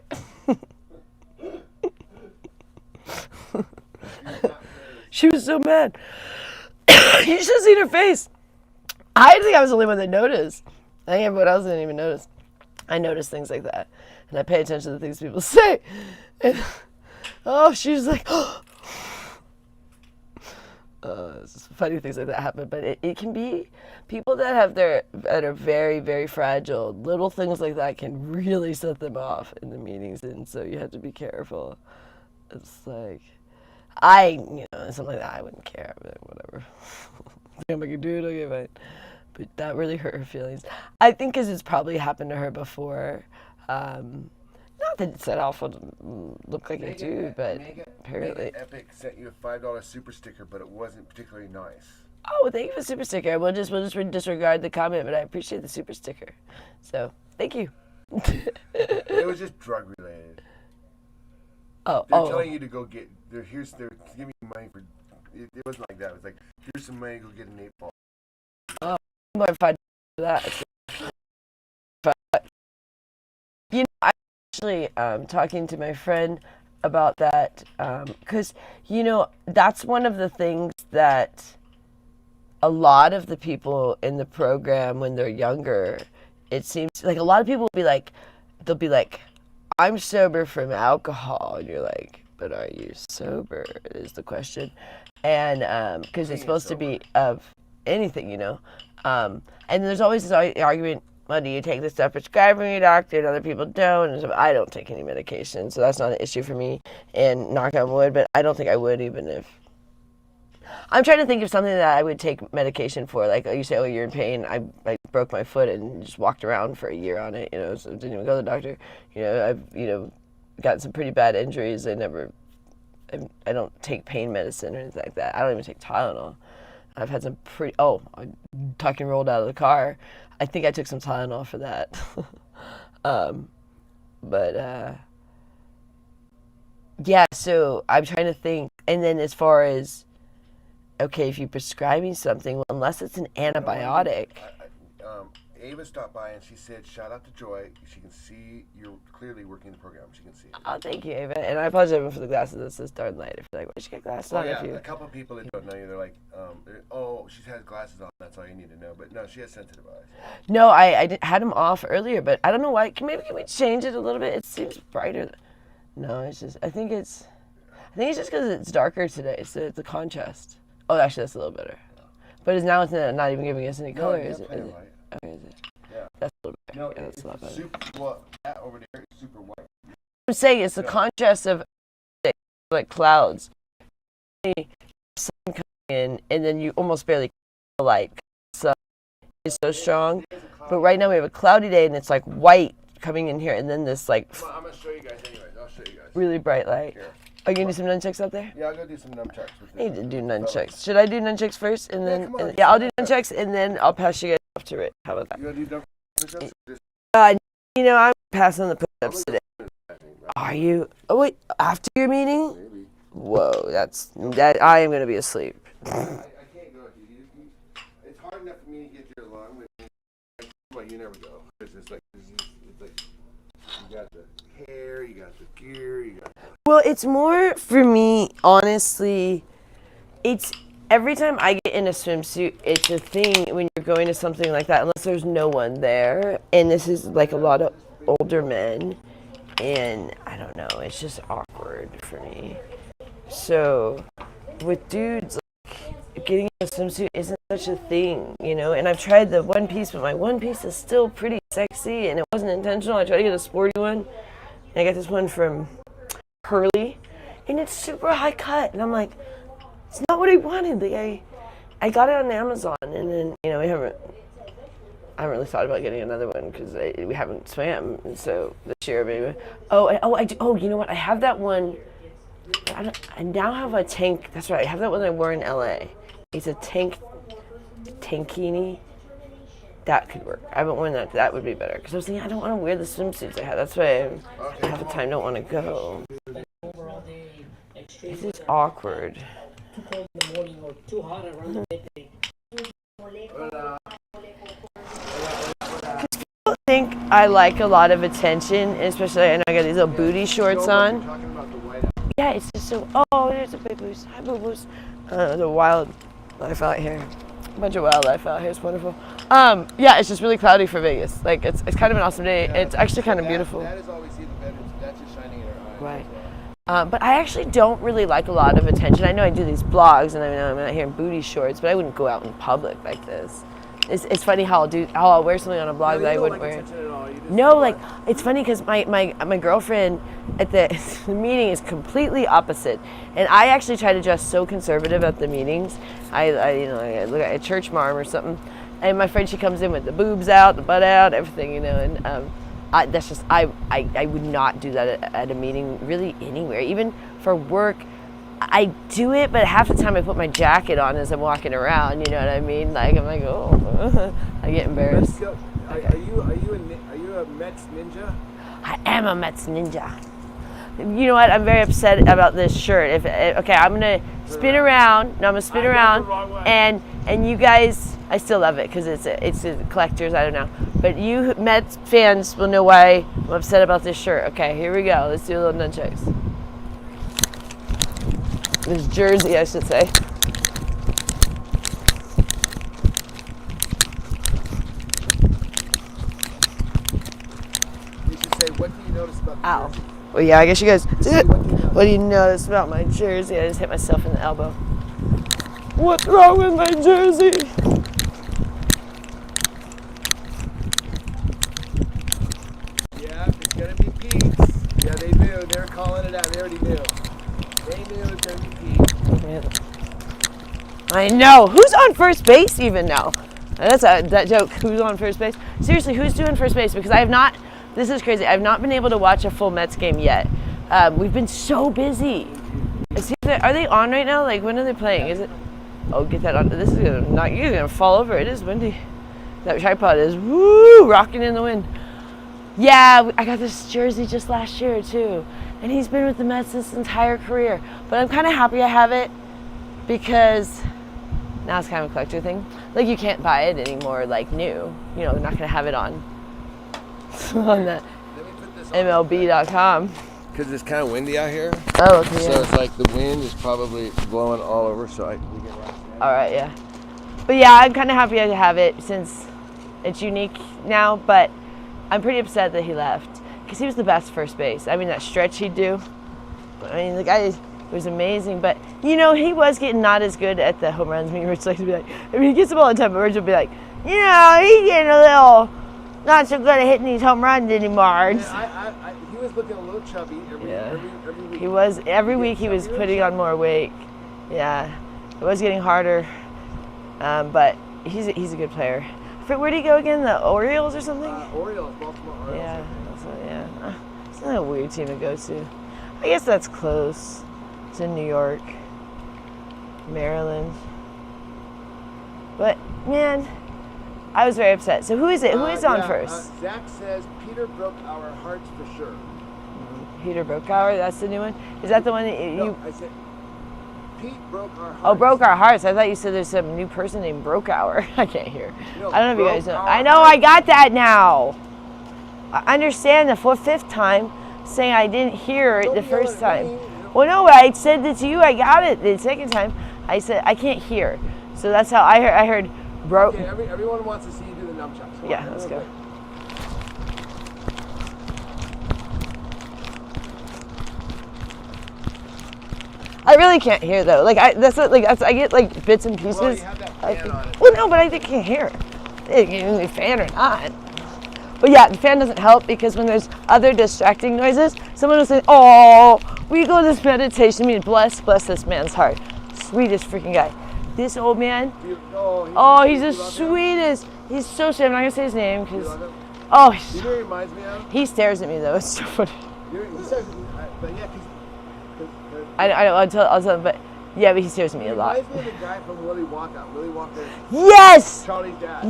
She was so mad. You should have seen her face. I think I was the only one that noticed. I think everyone else didn't even notice. I notice things like that. And I pay attention to the things people say. And, oh, she was like, oh. Funny things like that happen, but it can be people that are very, very fragile. Little things like that can really set them off in the meetings, and so you have to be careful. It's like something like that I wouldn't care. I'd be like, whatever. Think I can do it, okay, fine. But that really hurt her feelings. I think because it's probably happened to her before. Not that it set off would look like a dude, but apparently. Megan Epic sent you a $5 super sticker, but it wasn't particularly nice. Oh, thank you for the super sticker. We'll just disregard the comment, but I appreciate the super sticker. So, thank you. It was just drug related. They're telling you to go get. They're giving you money for. It wasn't like that. It was like, here's some money, go get an 8-ball. Oh, I'm going to find for that. I actually talking to my friend about that because that's one of the things that a lot of the people in the program when they're younger, it seems like a lot of people they'll be like, I'm sober from alcohol, and you're like, but are you sober is the question. And because it's supposed to be of anything, and there's always this argument, well, do you take the stuff prescribed from your doctor and other people don't? And so I don't take any medication, so that's not an issue for me, and knock on wood, but I don't think I would even if... I'm trying to think of something that I would take medication for, like you say, oh, you're in pain. I broke my foot and just walked around for a year on it, so didn't even go to the doctor. I've, gotten some pretty bad injuries. I don't take pain medicine or anything like that. I don't even take Tylenol. I've had some I'm tucking rolled out of the car. I think I took some Tylenol for that. Yeah, so I'm trying to think. And then as far as, okay, if you prescribe me something, well, unless it's an antibiotic. Ava stopped by and she said, shout out to Joy. She can see you're clearly working the program. She can see it. Oh, thank you, Ava. And I apologize for the glasses. It's this darn light. If you're like, why did she get glasses on? Yeah, a couple of people that don't know you, they're like, she has glasses on. That's all you need to know. But no, she has sensitive eyes. No, I had them off earlier, but I don't know why. Can we change it a little bit? It seems brighter. No, it's just, I think it's just because it's darker today, so it's a contrast. Oh, actually, that's a little better. But it's not even giving us any color, is it? Okay, is it? Yeah. That's a little better. No, yeah, that's a lot better. That over there is super white. I'm saying it's the contrast of like clouds. Sun coming in, and then you almost barely like sun is so strong. But right now we have a cloudy day, and it's like white coming in here, and then this like. Well, I'm gonna show you guys anyways. I'll show you guys. Really bright light. Here. Are you gonna do some nunchucks out there? Yeah, I'll go do some nunchucks. I need to do nunchucks. Should I do nunchucks first, and then? I'll do nunchucks, and then I'll pass you guys off to Rich. How about that? You gonna do nunchucks? I'm passing the push-ups today. Are you? Oh wait, after your meeting? Maybe. Whoa, that. I am gonna be asleep. I can't go with you. It's hard enough for me to get there along with you. Well, you never go. It's like you got the hair, you got the gear, you got. Well, it's more for me, honestly. It's every time I get in a swimsuit, it's a thing when you're going to something like that, unless there's no one there, and this is like a lot of older men, and I don't know, it's just awkward for me. So with dudes, like, getting in a swimsuit isn't such a thing, and I've tried the one piece, but my one piece is still pretty sexy, and it wasn't intentional. I tried to get a sporty one, and I got this one from Hurley, and it's super high cut, and I'm like, it's not what I wanted. Like I got it on Amazon, and then I haven't really thought about getting another one because we haven't swam, and so this year maybe. I do. Oh, you know what? I have that one. I now have a tank. That's right. I have that one I wore in LA. It's a tankini. That could work. I haven't worn that. That would be better because I was thinking I don't want to wear the swimsuits I have. That's why I half the time don't want to go. This is awkward. Too cold in the morning or too hot around the midday. People think I like a lot of attention, especially I know I got these little booty shorts on. Yeah, it's just so. Oh, there's a big boost. Hi, boo boos. The wildlife out here. A bunch of wildlife out here. It's wonderful. Yeah, it's just really cloudy for Vegas. Like it's kind of an awesome day. It's actually kind of beautiful. That is always the better. That's just shining in our eyes. Right. But I actually don't really like a lot of attention. I know I do these blogs, and I know I'm out here in booty shorts, but I wouldn't go out in public like this. It's funny how I'll wear something on a blog that I wouldn't wear. No, like it's funny because my girlfriend at the meeting is completely opposite, and I actually try to dress so conservative at the meetings. I look at a church mom or something, and my friend, she comes in with the boobs out, the butt out, everything, and that's just I would not do that at a meeting really anywhere, even for work. I do it, but half the time I put my jacket on as I'm walking around. You know what I mean? Like I'm like, oh, I get embarrassed. Are you a Mets ninja? I am a Mets ninja. You know what? I'm very upset about this shirt. Okay, I'm gonna spin around. No, I'm gonna spin around, and you guys, I still love it because it's a collector's. I don't know, but you Mets fans will know why I'm upset about this shirt. Okay, here we go. Let's do a little nunchucks. This jersey, I should say. You should say, what do you notice about the Ow. jersey? Well, yeah, I guess you guys. What do you notice about my jersey? I just hit myself in the elbow. What's wrong with my jersey? Yeah, it's gonna be Pete's. Yeah, they knew. They were calling it out. They already knew. They knew it was gonna be Pete. I know. Who's on first base even now? That's that joke. Who's on first base? Seriously, who's doing first base? Because I have not. This is crazy. I've not been able to watch a full Mets game yet. We've been so busy. Are they on right now? Like, when are they playing? Is it? Oh, get that on. This is gonna not. You're gonna fall over. It is windy. That tripod is rocking in the wind. Yeah, I got this jersey just last year too, and he's been with the Mets his entire career. But I'm kind of happy I have it because now it's kind of a collector thing. Like, you can't buy it anymore, like new. You know, they're not gonna have it on the MLB.com. Because it's kind of windy out here. Oh, okay. So it's like the wind is probably blowing all over. So we get lost. All right, yeah. But yeah, I'm kind of happy I have it since it's unique now. But I'm pretty upset that he left because he was the best first base. I mean, that stretch he'd do. I mean, the guy was amazing. But you know, he was getting not as good at the home runs. I mean, Rich likes to be like, I mean, he gets them all the time. But Rich will be like, you know, he's getting a little not so good at hitting these home runs anymore. Yeah, he was looking a little chubby every week. He was every week. He was putting on more weight. Yeah, it was getting harder. But he's a good player. Where did he go again? The Orioles or something? Orioles, Baltimore Orioles. Yeah, it's not a weird team to go to. I guess that's close. It's in New York, Maryland. But man, I was very upset. So who is it? Who is on first? Zach says Peter broke our hearts for sure. Peter Brokauer, that's the new one? Is that the one that you... No, I said Pete broke our hearts. Oh, broke our hearts. I thought you said there's some new person named Brokauer. I can't hear. No, I don't know if you guys know. I know, I got that now. I understand the fifth time saying I didn't hear it the first time. Well, no, I said it to you. I got it the second time. I said I can't hear. So that's how I heard broke. Okay, everyone wants to see you do the nunchucks. Yeah, let's go. I really can't hear though. Like I get like bits and pieces. Well, you have that fan on it. Well, no, but I can't hear. The fan or not. But yeah, the fan doesn't help because when there's other distracting noises, someone will say, "Oh, we go to this meditation meeting. Bless this man's heart. Sweetest freaking guy. This old man. Oh, he's the sweetest. He's so sweet. I'm not gonna say his name because. Oh, you know what he reminds me of? He stares at me though. It's so funny. He stares at me, but yeah, I'll tell him, but yeah, but he stares at me a lot. He reminds me of the guy from Willy Wonka. Willy Wonka. Yes! Charlie's dad.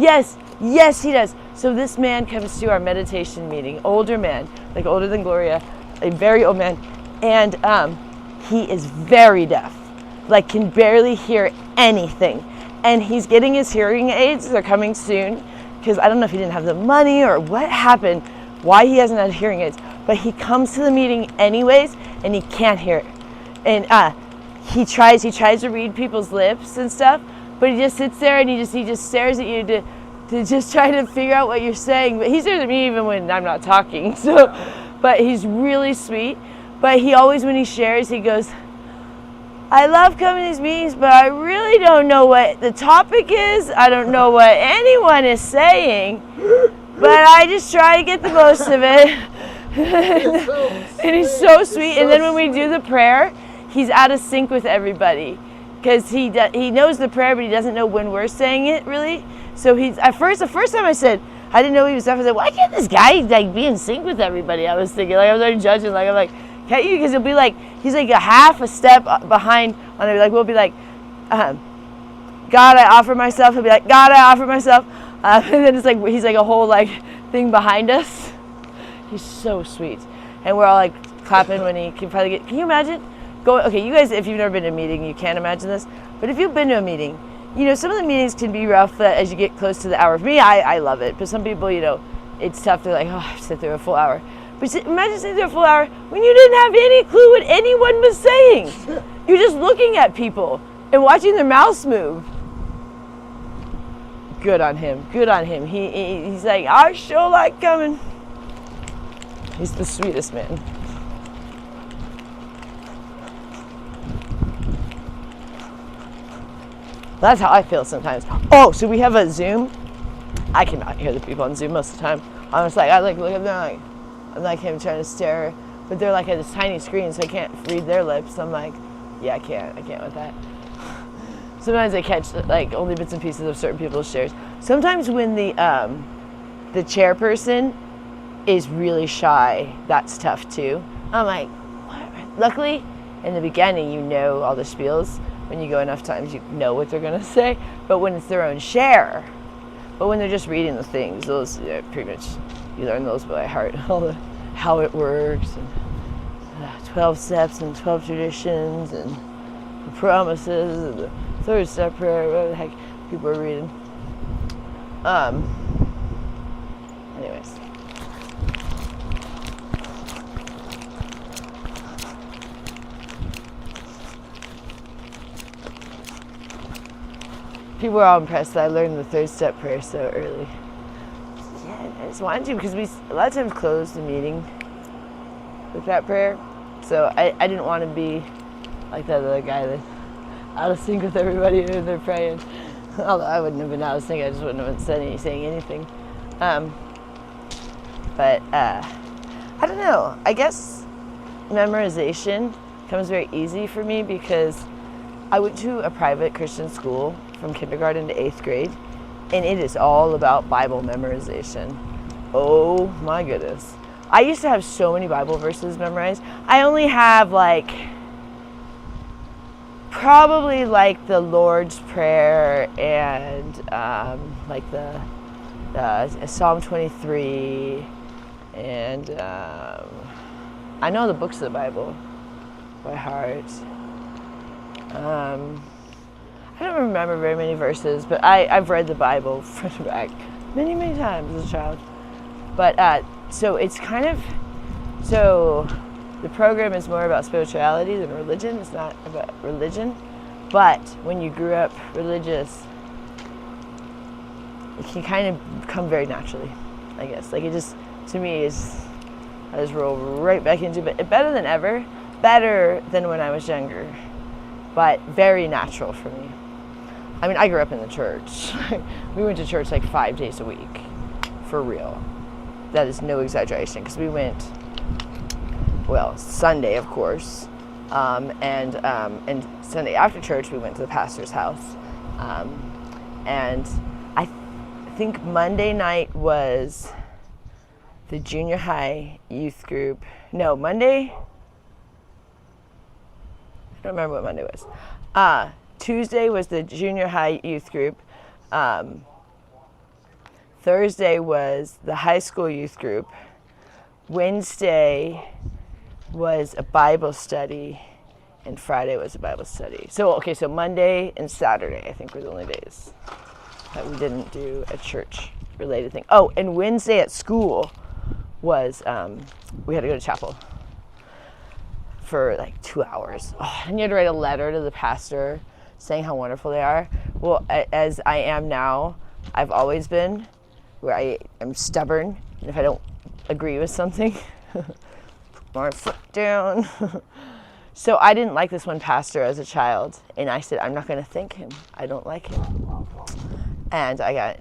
Yes, he does. So this man comes to our meditation meeting, older man, like older than Gloria, a very old man, and he is very deaf, like can barely hear anything. And he's getting his hearing aids. They're coming soon, because I don't know if he didn't have the money or what happened, why he hasn't had hearing aids. But he comes to the meeting anyways, and he can't hear it. And he tries to read people's lips and stuff, but he just sits there and he just stares at you to just try to figure out what you're saying. But he stares at me even when I'm not talking. So, but he's really sweet. But he always, when he shares, he goes, I love coming to these meetings, but I really don't know what the topic is. I don't know what anyone is saying, but I just try to get the most of it. And he's so sweet. And then when we do the prayer, he's out of sync with everybody because he knows the prayer, but he doesn't know when we're saying it really. So he's the first time I said, I didn't know he was deaf. I said, why can't this guy like be in sync with everybody? I was thinking, like, I was already judging, like, I'm like, can't you? Because he'll be like, he's like a half a step behind on it. Like, we'll be like, God, I offer myself. He'll be like, God, I offer myself. And then it's like, he's like a whole like thing behind us. He's so sweet. And we're all like clapping when he can probably can you imagine going, okay, you guys, if you've never been to a meeting, you can't imagine this. But if you've been to a meeting, you know, some of the meetings can be rough as you get close to the hour. For me, I love it. But some people, you know, it's tough. They're like, oh, I have to sit through a full hour. But imagine sitting through a full hour when you didn't have any clue what anyone was saying. You're just looking at people and watching their mouths move. Good on him. Good on him. He's like, I sure like coming. He's the sweetest man. That's how I feel sometimes. Oh, so we have a Zoom. I cannot hear the people on Zoom most of the time. I'm just like, I like look at them like, I'm like him trying to stare, but they're like at this tiny screen, so I can't read their lips. I'm like, yeah, I can't with that. Sometimes I catch like only bits and pieces of certain people's shares. Sometimes when the chairperson is really shy, that's tough too. I'm like, what? Luckily, in the beginning, you know all the spiels. When you go enough times, you know what they're gonna say. But when it's their own share, but when they're just reading the things, those pretty much you learn those by heart. All the how it works and 12 steps and 12 traditions and the promises and the third step prayer, whatever the heck people are reading. Anyways. People are all impressed that I learned the third step prayer so early. Yeah, I just wanted to because we a lot of times close the meeting with that prayer. So I didn't want to be like that other guy that out of sync with everybody when they're praying. Although I wouldn't have been out of sync, I just wouldn't have been saying anything. But I don't know. I guess memorization comes very easy for me because I went to a private Christian school from kindergarten to 8th grade, and it is all about Bible memorization. Oh my goodness. I used to have so many Bible verses memorized. I only have probably the Lord's Prayer and like the Psalm 23 and I know the books of the Bible by heart. I don't remember very many verses, but I've read the Bible front to back many times as a child. But so it's so the program is more about spirituality than religion. It's not about religion. But when you grew up religious, it can kind of come very naturally, I guess. Like it just, to me, I just roll right back into it. Better than ever. Better than when I was younger. But very natural for me. I mean, I grew up in the church. We went to church 5 days a week. For real. That is no exaggeration, because we went, Sunday, of course, and Sunday after church, we went to the pastor's house. And I think Monday night was the junior high youth group. No, Monday, I don't remember what Monday was. Tuesday was the junior high youth group. Thursday was the high school youth group. Wednesday was a Bible study, and Friday was a Bible study. So Monday and Saturday, I think, were the only days that we didn't do a church-related thing. Oh, and Wednesday at school was, we had to go to chapel for 2 hours. Oh, and you had to write a letter to the pastor saying how wonderful they are. Well, as I am now, I've always been, where I am stubborn, and if I don't agree with something, my foot down. So I didn't like this one pastor as a child, and I said, I'm not going to thank him. I don't like him. And I got,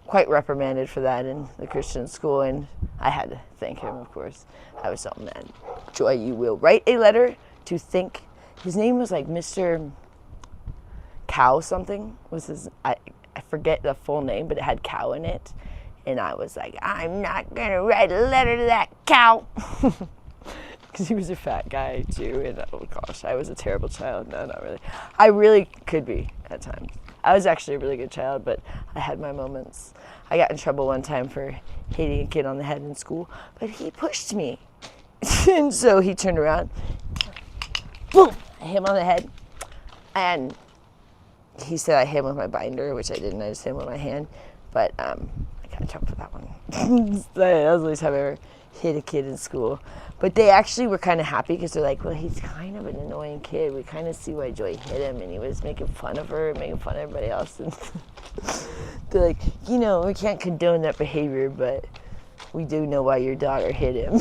quite reprimanded for that in the Christian school, and I had to thank him, of course. I was so mad. Joy, you will write a letter to thank. His name was like Mr. Cow something. Was his? I forget the full name, but it had cow in it. And I was like, I'm not going to write a letter to that cow. Because he was a fat guy, too. And oh, gosh, I was a terrible child. No, not really. I really could be at times. I was actually a really good child, but I had my moments. I got in trouble one time for hitting a kid on the head in school, but he pushed me. And so he turned around, boom, I hit him on the head. And he said I hit him with my binder, which I didn't. I just hit him with my hand. But I got in trouble for that one. That was the least time I ever hit a kid in school. But they actually were kind of happy because they're like, well, he's kind of an annoying kid. We kind of see why Joy hit him, and he was making fun of her, making fun of everybody else. And they're like, we can't condone that behavior, but we do know why your daughter hit him.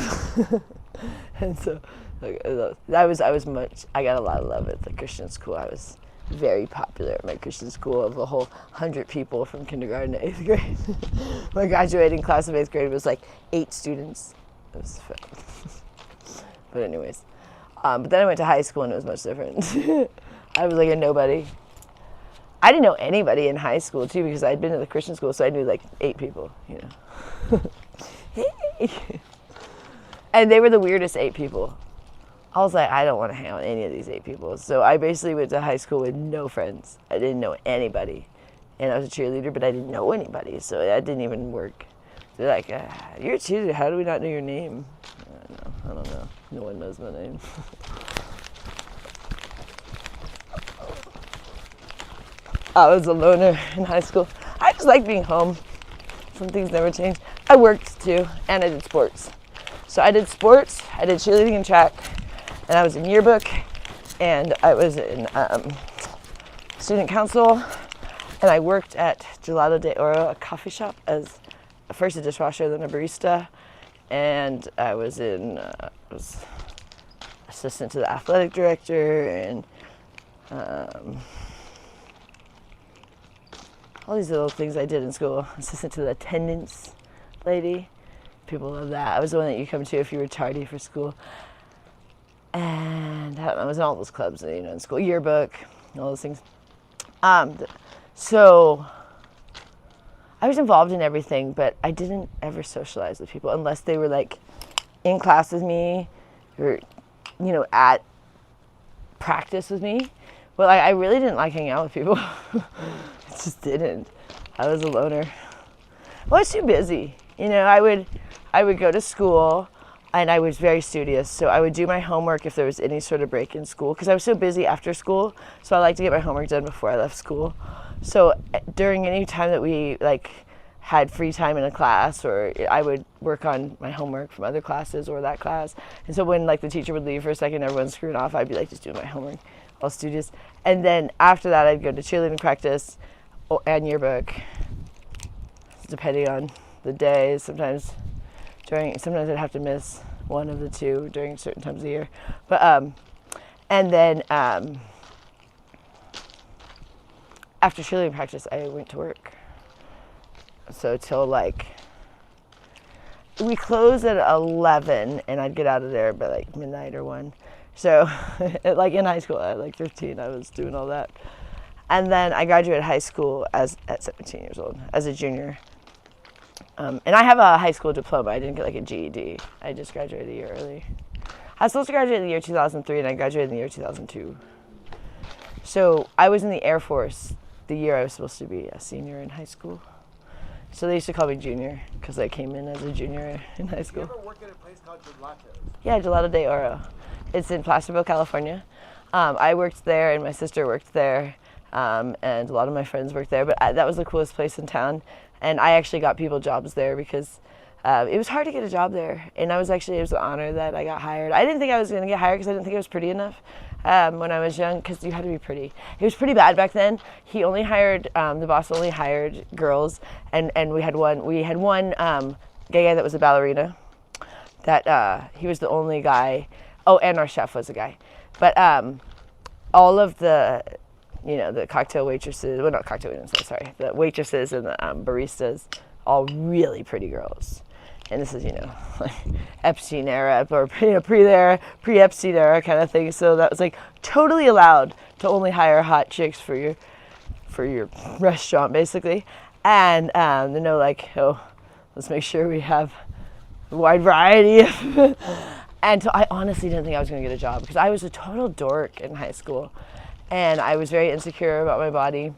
And so I got a lot of love at the Christian school. I was very popular at my Christian school. Of a whole 100 people from kindergarten to 8th grade. My graduating class of 8th grade was like 8 students. It was fun. But anyways, but then I went to high school and it was much different. I was like a nobody. I didn't know anybody in high school too because I'd been to the Christian school, so I knew like 8 people, Hey. And they were the weirdest 8 people. I was like, I don't want to hang out with any of these 8 people. So I basically went to high school with no friends. I didn't know anybody. And I was a cheerleader, but I didn't know anybody, so that didn't even work. They're like, you're a cheerleader, how do we not know your name? I don't know. No one knows my name. I was a loner in high school. I just liked being home. Some things never changed. I worked too, and I did sports. So I did sports, I did cheerleading and track, and I was in yearbook, and I was in student council, and I worked at Gelato de Oro, a coffee shop, as first a dishwasher, then a barista, and I was assistant to the athletic director, and all these little things I did in school. Assistant to the attendance lady. People love that. I was the one that you come to if you were tardy for school. And I don't know, I was in all those clubs, in school, yearbook, all those things. So I was involved in everything, but I didn't ever socialize with people unless they were like in class with me or, at practice with me. Well, I really didn't like hanging out with people. I just didn't. I was a loner. Well, I was too busy. I would go to school, and I was very studious. So I would do my homework if there was any sort of break in school, because I was so busy after school. So I like to get my homework done before I left school. So during any time that we had free time in a class, or I would work on my homework from other classes or that class. And so when the teacher would leave for a second, everyone's screwing off, I'd be just doing my homework, all studious. And then after that, I'd go to cheerleading practice and yearbook, depending on the day. Sometimes I'd have to miss one of the two during certain times of the year. But and then after cheerleading practice, I went to work. So till we closed at 11, and I'd get out of there by midnight or 1. So in high school at 13, I was doing all that. And then I graduated high school at 17 years old as a junior. And I have a high school diploma. I didn't get a GED. I just graduated a year early. I was supposed to graduate in the year 2003, and I graduated in the year 2002. So I was in the Air Force the year I was supposed to be a senior in high school. So they used to call me junior because I came in as a junior in high school. Did you ever work at a place called Gelato? Yeah, Gelato de Oro. It's in Placerville, California. I worked there, and my sister worked there, and a lot of my friends worked there. But that was the coolest place in town. And I actually got people jobs there because it was hard to get a job there. And it was an honor that I got hired. I didn't think I was going to get hired because I didn't think I was pretty enough when I was young, because you had to be pretty. It was pretty bad back then. He only hired, the boss only hired girls. And we had one gay guy that was a ballerina. that he was the only guy. Oh, and our chef was a guy. But all of the, the cocktail waitresses, well, not cocktail waitresses, sorry, the waitresses and the baristas, all really pretty girls. And this is, like Epstein era, or pre-Epstein era kind of thing. So that was like totally allowed to only hire hot chicks for your restaurant, basically. And like, oh, let's make sure we have a wide variety. And so I honestly didn't think I was going to get a job because I was a total dork in high school. And I was very insecure about my body.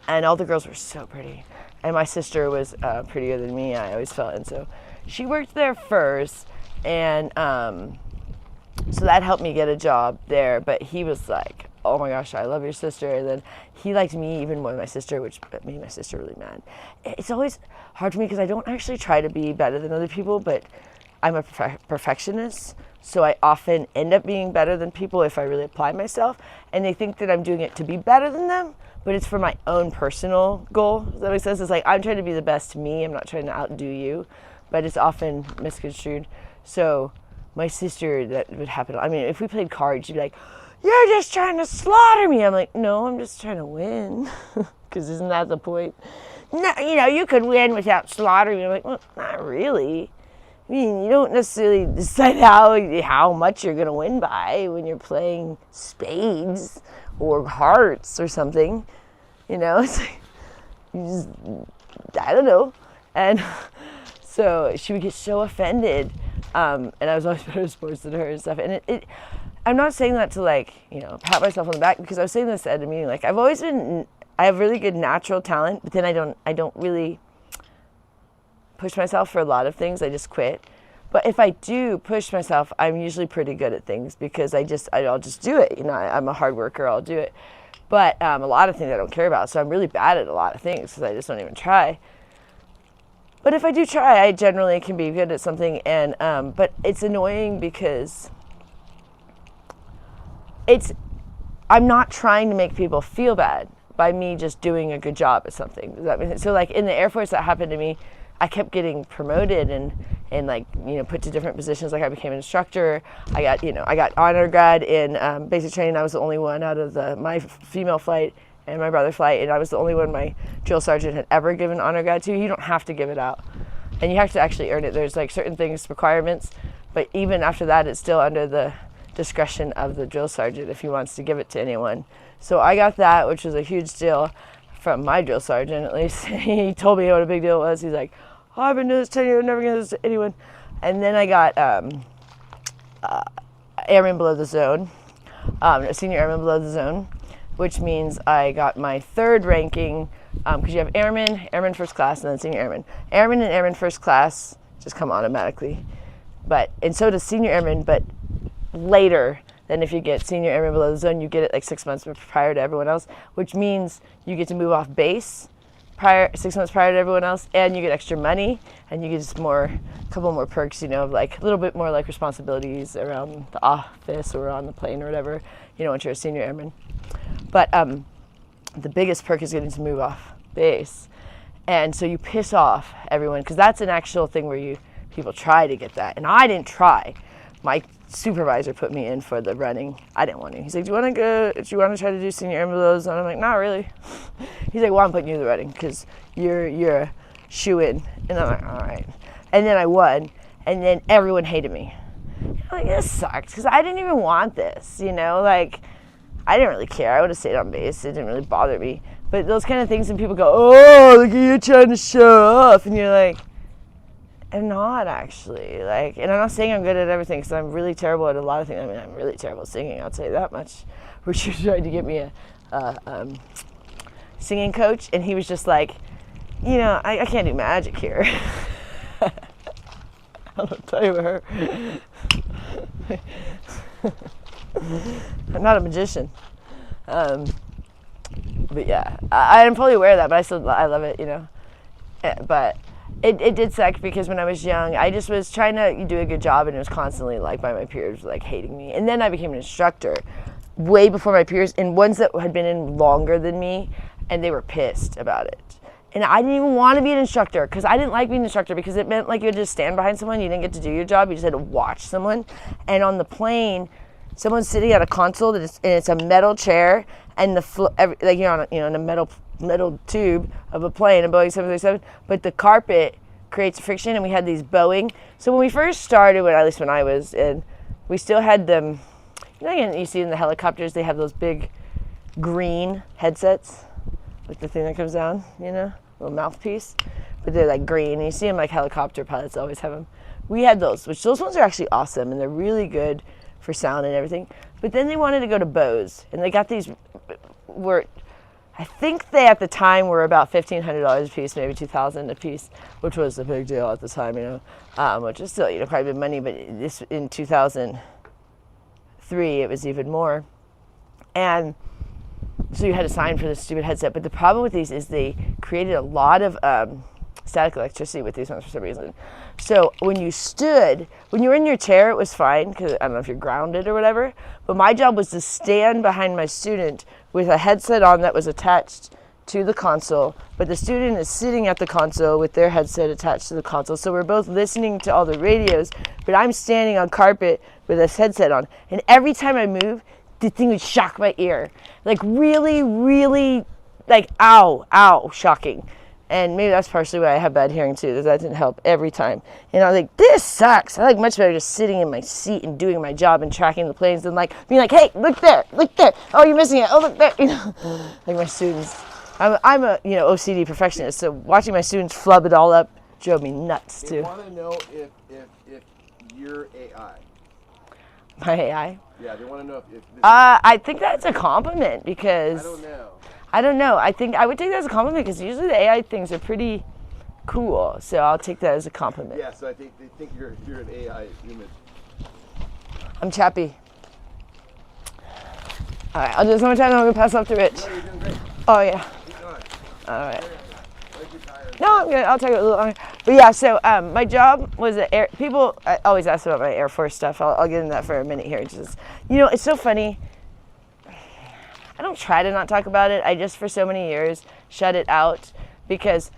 And all the girls were so pretty. And my sister was prettier than me, I always felt. And so she worked there first. And so that helped me get a job there. But he was like, oh my gosh, I love your sister. And then he liked me even more than my sister, which made my sister really mad. It's always hard for me because I don't actually try to be better than other people, but I'm a perfectionist. So I often end up being better than people if I really apply myself. And they think that I'm doing it to be better than them, but it's for my own personal goal. Does that make sense? It's like, I'm trying to be the best to me. I'm not trying to outdo you, but it's often misconstrued. So my sister, that would happen. I mean, if we played cards, she'd be like, you're just trying to slaughter me. I'm like, no, I'm just trying to win. Because isn't that the point? No, you could win without slaughtering me. I'm like, well, not really. I mean, you don't necessarily decide how much you're going to win by when you're playing spades or hearts or something. It's like, I don't know. And so she would get so offended. And I was always better at sports than her and stuff. And I'm not saying that to pat myself on the back, because I was saying this at a meeting. Like, I have really good natural talent, but then I don't really push myself for a lot of things. I just quit. But if I do push myself, I'm usually pretty good at things because I'll just do it. I'm a hard worker. I'll do it. But a lot of things I don't care about. So I'm really bad at a lot of things because I just don't even try. But if I do try, I generally can be good at something. And but it's annoying because I'm not trying to make people feel bad by me just doing a good job at something. Does that make sense? So like in the Air Force, that happened to me. I kept getting promoted and put to different positions. Like I became an instructor. I got honor grad in basic training. I was the only one out of my female flight and my brother flight, and I was the only one my drill sergeant had ever given honor grad to. You don't have to give it out, and you have to actually earn it. There's like certain things, requirements, but even after that, it's still under the discretion of the drill sergeant if he wants to give it to anyone. So I got that, which was a huge deal. From my drill sergeant, at least. He told me what a big deal it was. He's like, oh, I've been doing this 10 years, never gonna do this to anyone. And then I got airman below the zone, senior airman below the zone, which means I got my third ranking, because you have airman first class, and then senior airman. Airman and airman first class just come automatically. And so does senior airman, but later. Then if you get senior airman below the zone, you get it like 6 months prior to everyone else, which means you get to move off base 6 months prior to everyone else, and you get extra money, and you get just a couple more perks, like a little bit more like responsibilities around the office or on the plane or whatever, once you're a senior airman. But the biggest perk is getting to move off base. And so you piss off everyone, because that's an actual thing where people try to get that. And I didn't try. My supervisor put me in for the running. I didn't want to. He's like, do you want to try to do senior airman below the zone? I'm like, not really. He's like, well, I'm putting you in the running because you're a shoe-in. And I'm like, all right. And then I won, and then everyone hated me. I'm like, this sucked because I didn't even want this, like I didn't really care. I would have stayed on base. It didn't really bother me. But those kind of things, and people go, oh, look at you trying to show off, and you're like, I'm not actually, and I'm not saying I'm good at everything because I'm really terrible at a lot of things. I mean, I'm really terrible at singing, I'll tell you that much. Which was trying to get me a singing coach, and he was just like, I can't do magic here. I'll tell you about her. I'm not a magician. But yeah, I'm fully aware of that, but I love it, But it did suck because when I was young, I just was trying to do a good job, and it was constantly by my peers hating me. And then I became an instructor way before my peers, and ones that had been in longer than me, and they were pissed about it. And I didn't even want to be an instructor because I didn't like being an instructor because it meant like you had to just stand behind someone. You didn't get to do your job. You just had to watch someone. And on the plane, someone's sitting at a console and it's a metal chair and like you're on in a metal tube of a plane, a Boeing 737. But the carpet creates friction, and we had these Boeing. So when we first started, at least when I was in, we still had them. You see in the helicopters, they have those big green headsets, like the thing that comes down, little mouthpiece, but they're like green, and you see them like helicopter pilots always have them. We had those, those ones are actually awesome, and they're really good for sound and everything. But then they wanted to go to Bose, and they got these, I think they at the time were about $1,500 a piece, maybe $2,000 a piece, which was a big deal at the time, which is still quite a bit of money. But this in 2003, it was even more, and so you had to sign for this stupid headset. But the problem with these is they created a lot of static electricity with these ones for some reason. So when you were in your chair, it was fine because I don't know if you're grounded or whatever. But my job was to stand behind my student with a headset on that was attached to the console. But the student is sitting at the console with their headset attached to the console. So we're both listening to all the radios, but I'm standing on carpet with this headset on. And every time I move, the thing would shock my ear. Like really, really, like ow, shocking. And maybe that's partially why I have bad hearing too, that didn't help every time. And I was like, this sucks. I like much better just sitting in my seat and doing my job and tracking the planes than like being like, hey, look there. Oh, you're missing it. Oh, look there. Like my students. I'm a OCD perfectionist, so watching my students flub it all up drove me nuts too. They want to know if you're AI. My AI? Yeah, they want to know if I think that's a compliment because I don't know. I think I would take that as a compliment because usually the AI things are pretty cool. So I'll take that as a compliment. Yeah, so I think they think you're an AI human. I'm Chappie. All right, I'll do this one more time and I'm going to pass off to Rich. No, you're doing great. Oh, yeah. Keep going. All right. Like you're tired. No, I'm good. I'll take it a little longer. But yeah, so my job was people always ask about my Air Force stuff. I'll get into that for a minute here. Just, it's so funny. I don't try to not talk about it. I just, for so many years, shut it out because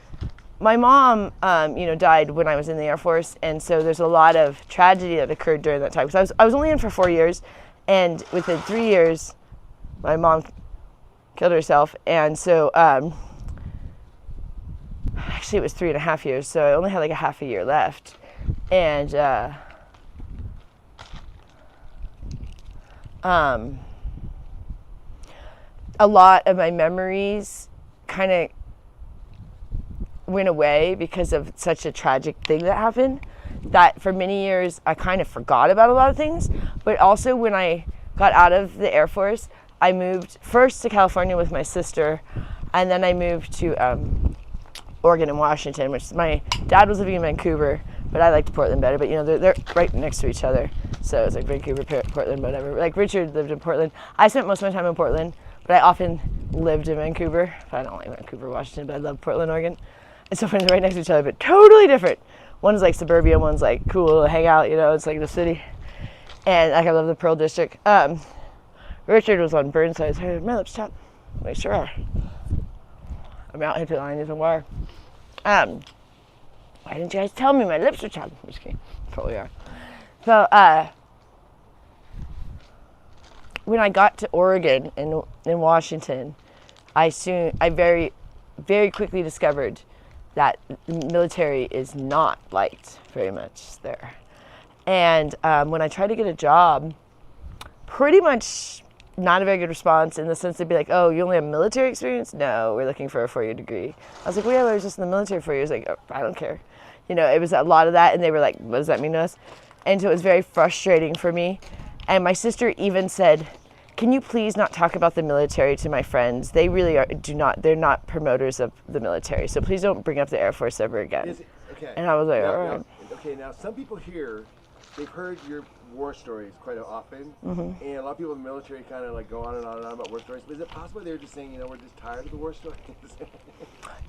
my mom, died when I was in the Air Force, and so there's a lot of tragedy that occurred during that time. So I was only in for 4 years, and within 3 years, my mom killed herself, and so actually it was 3.5 years. So I only had like a half a year left, and a lot of my memories kind of went away because of such a tragic thing that happened, that for many years I kind of forgot about a lot of things. But also when I got out of the Air Force, I moved first to California with my sister, and then I moved to Oregon and Washington, which my dad was living in Vancouver, but I liked Portland better. But they're right next to each other, so it's like Vancouver, Portland, whatever. Like Richard lived in Portland. I spent most of my time in Portland, but I often lived in Vancouver. I don't like Vancouver, Washington, but I love Portland, Oregon. And so they're right next to each other, but totally different. One's like suburbia, one's like cool to hang out, it's like the city. And I love the Pearl District. Richard was on Burnside. Hey, my lips chapped. They sure are. I'm out hit the line using wire. Why didn't you guys tell me my lips were chapped? I'm just kidding. Probably are. So, when I got to Oregon and in Washington, I very, very quickly discovered that the military is not liked very much there. And when I tried to get a job, pretty much not a very good response in the sense they'd be like, oh, you only have military experience? No, we're looking for a 4-year degree. I was like, well, yeah, I was just in the military 4 years. Like, oh, I don't care. It was a lot of that, and they were like, what does that mean to us? And so it was very frustrating for me. And my sister even said, can you please not talk about the military to my friends? They really they're not promoters of the military. So please don't bring up the Air Force ever again. Okay. And I was like, all right. Okay, now some people here, they've heard your war stories quite often, Mm-hmm. and a lot of people in the military kind of like go on and on about war stories. But is it possible they're just saying, we're just tired of the war stories?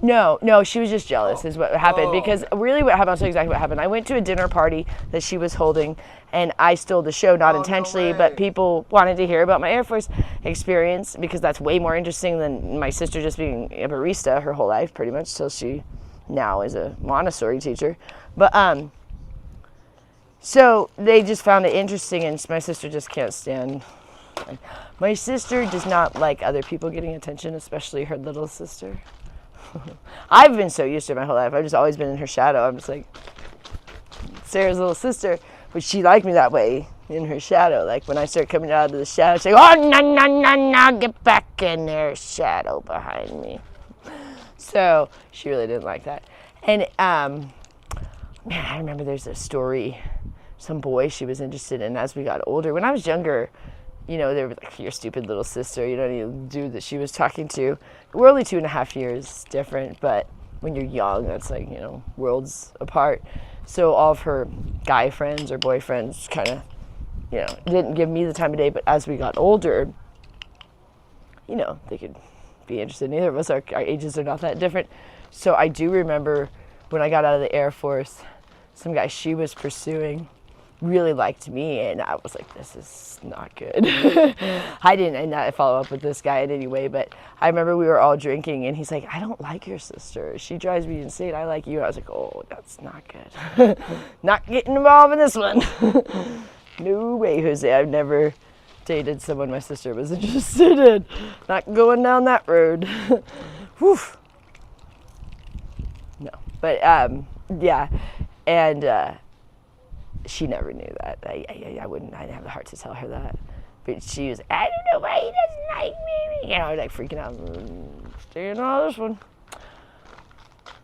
No, she was just jealous is what happened. Because really what happened, I'll tell you exactly what happened. I went to a dinner party that she was holding, and I stole the show, not intentionally, but people wanted to hear about my Air Force experience because that's way more interesting than my sister just being a barista her whole life, pretty much, till she now is a Montessori teacher. But, so they just found it interesting, and my sister just can't stand. My sister does not like other people getting attention, especially her little sister. I've been so used to it my whole life. I've just always been in her shadow. I'm just like Sarah's little sister, but she liked me that way in her shadow. Like when I start coming out of the shadow, she's like, "Oh no, get back in there, shadow behind me." So she really didn't like that. And man, I remember there's a story, some boy she was interested in as we got older. When I was younger, you know, they were like, "Your stupid little sister, you don't even do that." She was talking to. We're only 2.5 years different, but when you're young, that's like, you know, worlds apart. So all of her guy friends or boyfriends kind of, you know, didn't give me the time of day. But as we got older, you know, they could be interested. Neither of us, our ages are not that different. So I do remember when I got out of the Air Force, some guy she was pursuing really liked me, and I was like, this is not good. I didn't follow up with this guy in any way, but I remember we were all drinking, and he's like, "I don't like your sister. She drives me insane. I like you." I was like, "Oh, that's not good." Not getting involved in this one. No way, Jose. I've never dated someone my sister was interested in. Not going down that road. Whew. No, but yeah, and she never knew that. I wouldn't. I didn't have the heart to tell her that. But she was, "I don't know why he doesn't like me." You know, like freaking out. Staying on this one.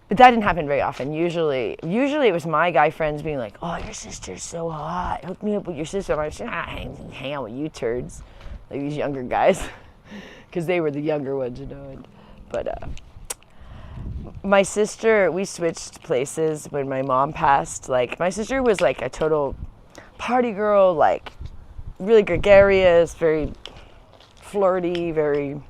But that didn't happen very often. Usually it was my guy friends being like, "Oh, your sister's so hot. Hook me up with your sister." I'm like, hang out with you turds, like these younger guys, because they were the younger ones, you know. But my sister, we switched places when my mom passed. Like, my sister was like a total party girl, like really gregarious, very flirty, very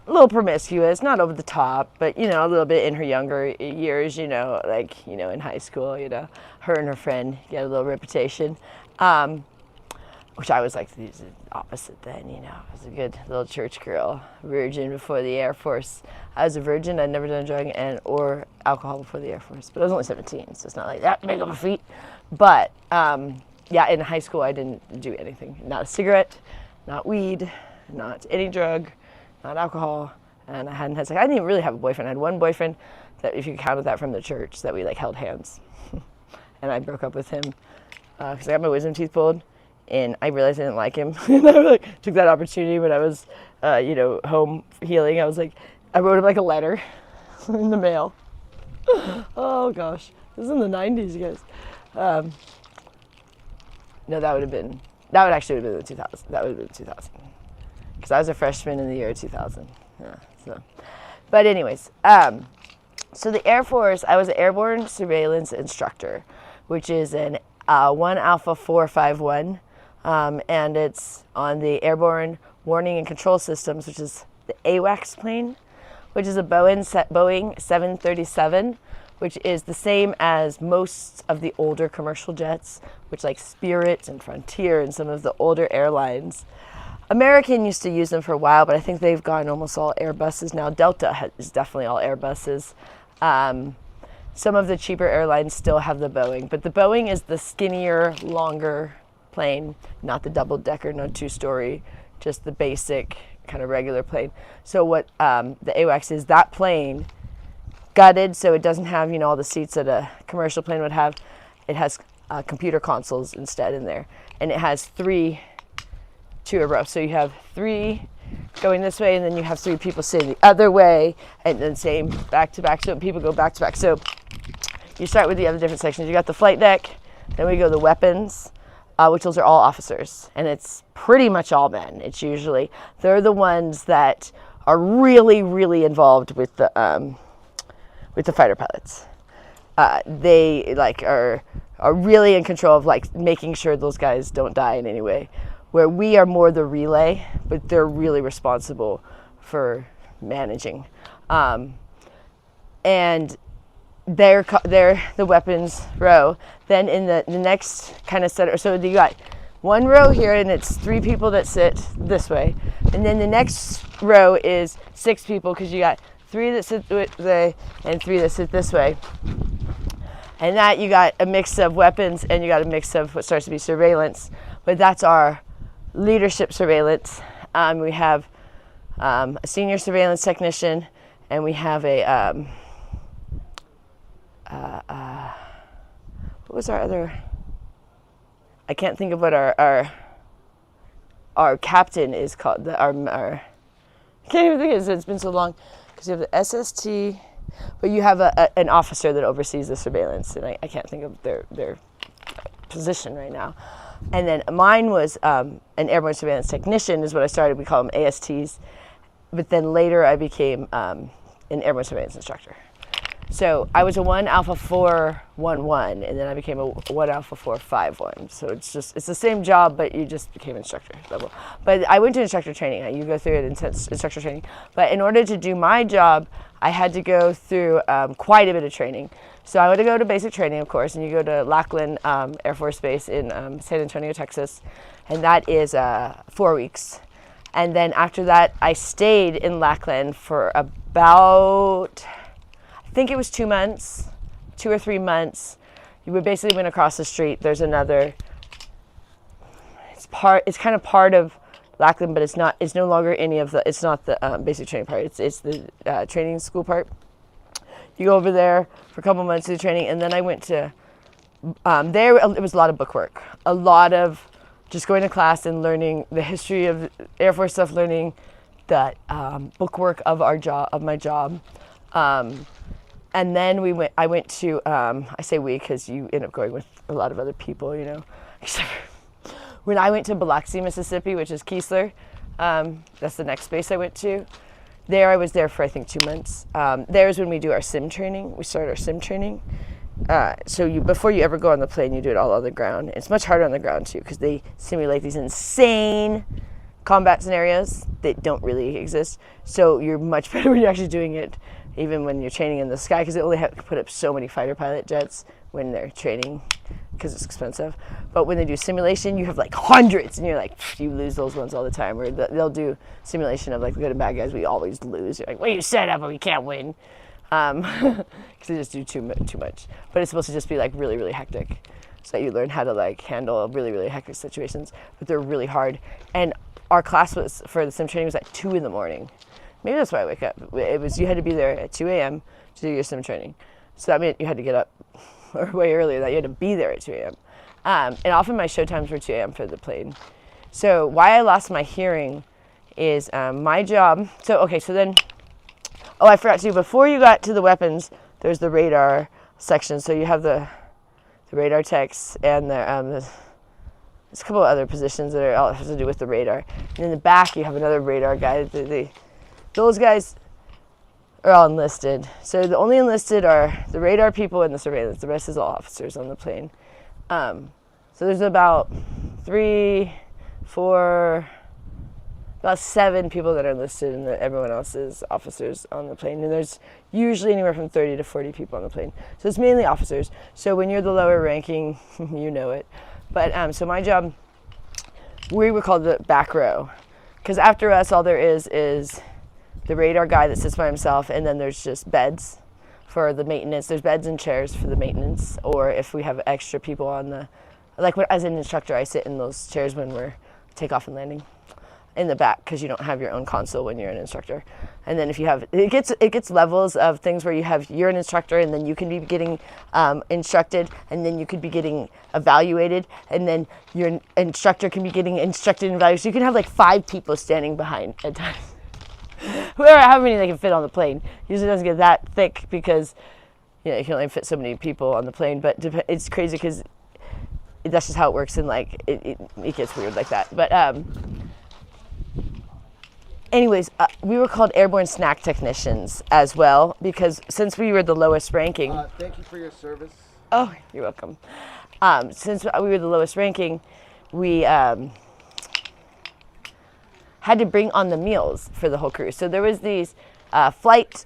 a little promiscuous, not over the top, but, you know, a little bit in her younger years, you know, like, you know, in high school, you know, her and her friend get a little reputation. Which I was like the opposite then, you know. I was a good little church girl, virgin before the Air Force. I was a virgin. I'd never done drugs or alcohol before the Air Force, but I was only 17, so it's not like that big of a feat. But yeah, in high school I didn't do anything. Not a cigarette, not weed, not any drug, not alcohol, and I hadn't had sex. I didn't even really have a boyfriend. I had one boyfriend that, if you counted that from the church, that we like held hands, and I broke up with him because I got my wisdom teeth pulled. And I realized I didn't like him. And I like took that opportunity when I was, you know, home healing. I was like, I wrote him like a letter in the mail. Oh gosh, this is in the 90s, you guys. No, that would actually have been the 2000. That would have been 2000. Because I was a freshman in the year 2000. Yeah, so. But anyways, so the Air Force, I was an airborne surveillance instructor, which is an 1 Alpha 451. And it's on the Airborne Warning and Control Systems, which is the AWACS plane, which is a Boeing 737, which is the same as most of the older commercial jets, which like Spirit and Frontier and some of the older airlines. American used to use them for a while, but I think they've gone almost all Airbuses now. Delta is definitely all Airbuses. Some of the cheaper airlines still have the Boeing, but the Boeing is the skinnier, longer plane, not the double-decker, no two-story, just the basic kind of regular plane. So what the AWACS is, that plane, gutted, so it doesn't have, you know, all the seats that a commercial plane would have. It has computer consoles instead in there, and it has 3 to a row. So you have 3 going this way, and then you have 3 people sitting the other way, and then same back to back, so people go back to back. So you start with the other different sections. You got the flight deck, then we go the weapons, which those are all officers, and it's pretty much all men. It's usually, they're the ones that are really, really involved with the fighter pilots. They like are really in control of like making sure those guys don't die in any way. Where we are more the relay, but they're really responsible for managing. And they're the weapons row. Then in the next kind of set, so you got one row here, and it's 3 people that sit this way, and then the next row is 6 people because you got 3 that sit this way and 3 that sit this way. And that you got a mix of weapons and you got a mix of what starts to be surveillance, but that's our leadership surveillance. We have a senior surveillance technician, and we have a what was our other? I can't think of what our captain is called. Our I can't even think of it. It's been so long because you have the SST. But you have an officer that oversees the surveillance, and I can't think of their position right now. And then mine was an airborne surveillance technician is what I started. We call them ASTs. But then later I became an airborne surveillance instructor. So I was a 1 Alpha 411, and then I became a 1 Alpha 451. So it's the same job, but you just became instructor level. But I went to instructor training. You go through an intense instructor training. But in order to do my job, I had to go through quite a bit of training. So I had to go to basic training, of course, and you go to Lackland Air Force Base in San Antonio, Texas, and that is 4 weeks. And then after that, I stayed in Lackland for about, I think it was 2 months, 2 or 3 months. You would basically went across the street. There's another, it's kind of part of Lackland, but it's not, it's no longer any of the, it's not the basic training part. It's the training school part. You go over there for a couple months of training, and then I went to, there it was a lot of book work, a lot of just going to class and learning the history of Air Force stuff, learning the book work of our job, of my job. And then I went to, I say we because you end up going with a lot of other people, you know. When I went to Biloxi, Mississippi, which is Keesler, that's the next base I went to. There I was there for I think 2 months. There's when we do our sim training. We start our sim training. So before you ever go on the plane, you do it all on the ground. It's much harder on the ground too because they simulate these insane combat scenarios that don't really exist. So you're much better when you're actually doing it, even when you're training in the sky, because they only have to put up so many fighter pilot jets when they're training because it's expensive. But when they do simulation, you have like hundreds, and you're like, you lose those ones all the time. Or they'll do simulation of like the good and bad guys. We always lose. You're like, well, you set up, but we can't win. Because they just do too much. But it's supposed to just be like really, really hectic, so that you learn how to like handle really, really hectic situations. But they're really hard. And our class was for the sim training was at 2 a.m. Maybe that's why I wake up. It was you had to be there at 2 a.m. to do your sim training. So that meant you had to get up or way earlier. That you had to be there at 2 a.m. And often my show times were 2 a.m. for the plane. So why I lost my hearing is my job. So then. Oh, I forgot to. Before you got to the weapons, there's the radar section. So you have the radar techs and there's a couple of other positions that all have to do with the radar. And in the back, you have another radar guy. Those guys are all enlisted. So the only enlisted are the radar people and the surveillance. The rest is all officers on the plane. So there's about 7 people that are enlisted, and everyone else is officers on the plane. And there's usually anywhere from 30 to 40 people on the plane. So it's mainly officers. So when you're the lower ranking, you know it. But so my job, we were called the back row, because after us, all there is the radar guy that sits by himself, and then there's just beds for the maintenance. There's beds and chairs for the maintenance, or if we have extra people on the, like as an instructor, I sit in those chairs when we're takeoff and landing in the back, because you don't have your own console when you're an instructor. And then if you have, it gets levels of things where you're an instructor, and then you can be getting instructed, and then you could be getting evaluated, and then your instructor can be getting instructed and evaluated. So you can have like 5 people standing behind at times. However many they can fit on the plane. Usually doesn't get that thick because you can only fit so many people on the plane, but it's crazy because that's just how it works, and like it gets weird like that. But anyways, we were called airborne snack technicians as well, because since we were the lowest ranking. Thank you for your service. Oh, you're welcome. Since we were the lowest ranking, we had to bring on the meals for the whole crew. So there was these flight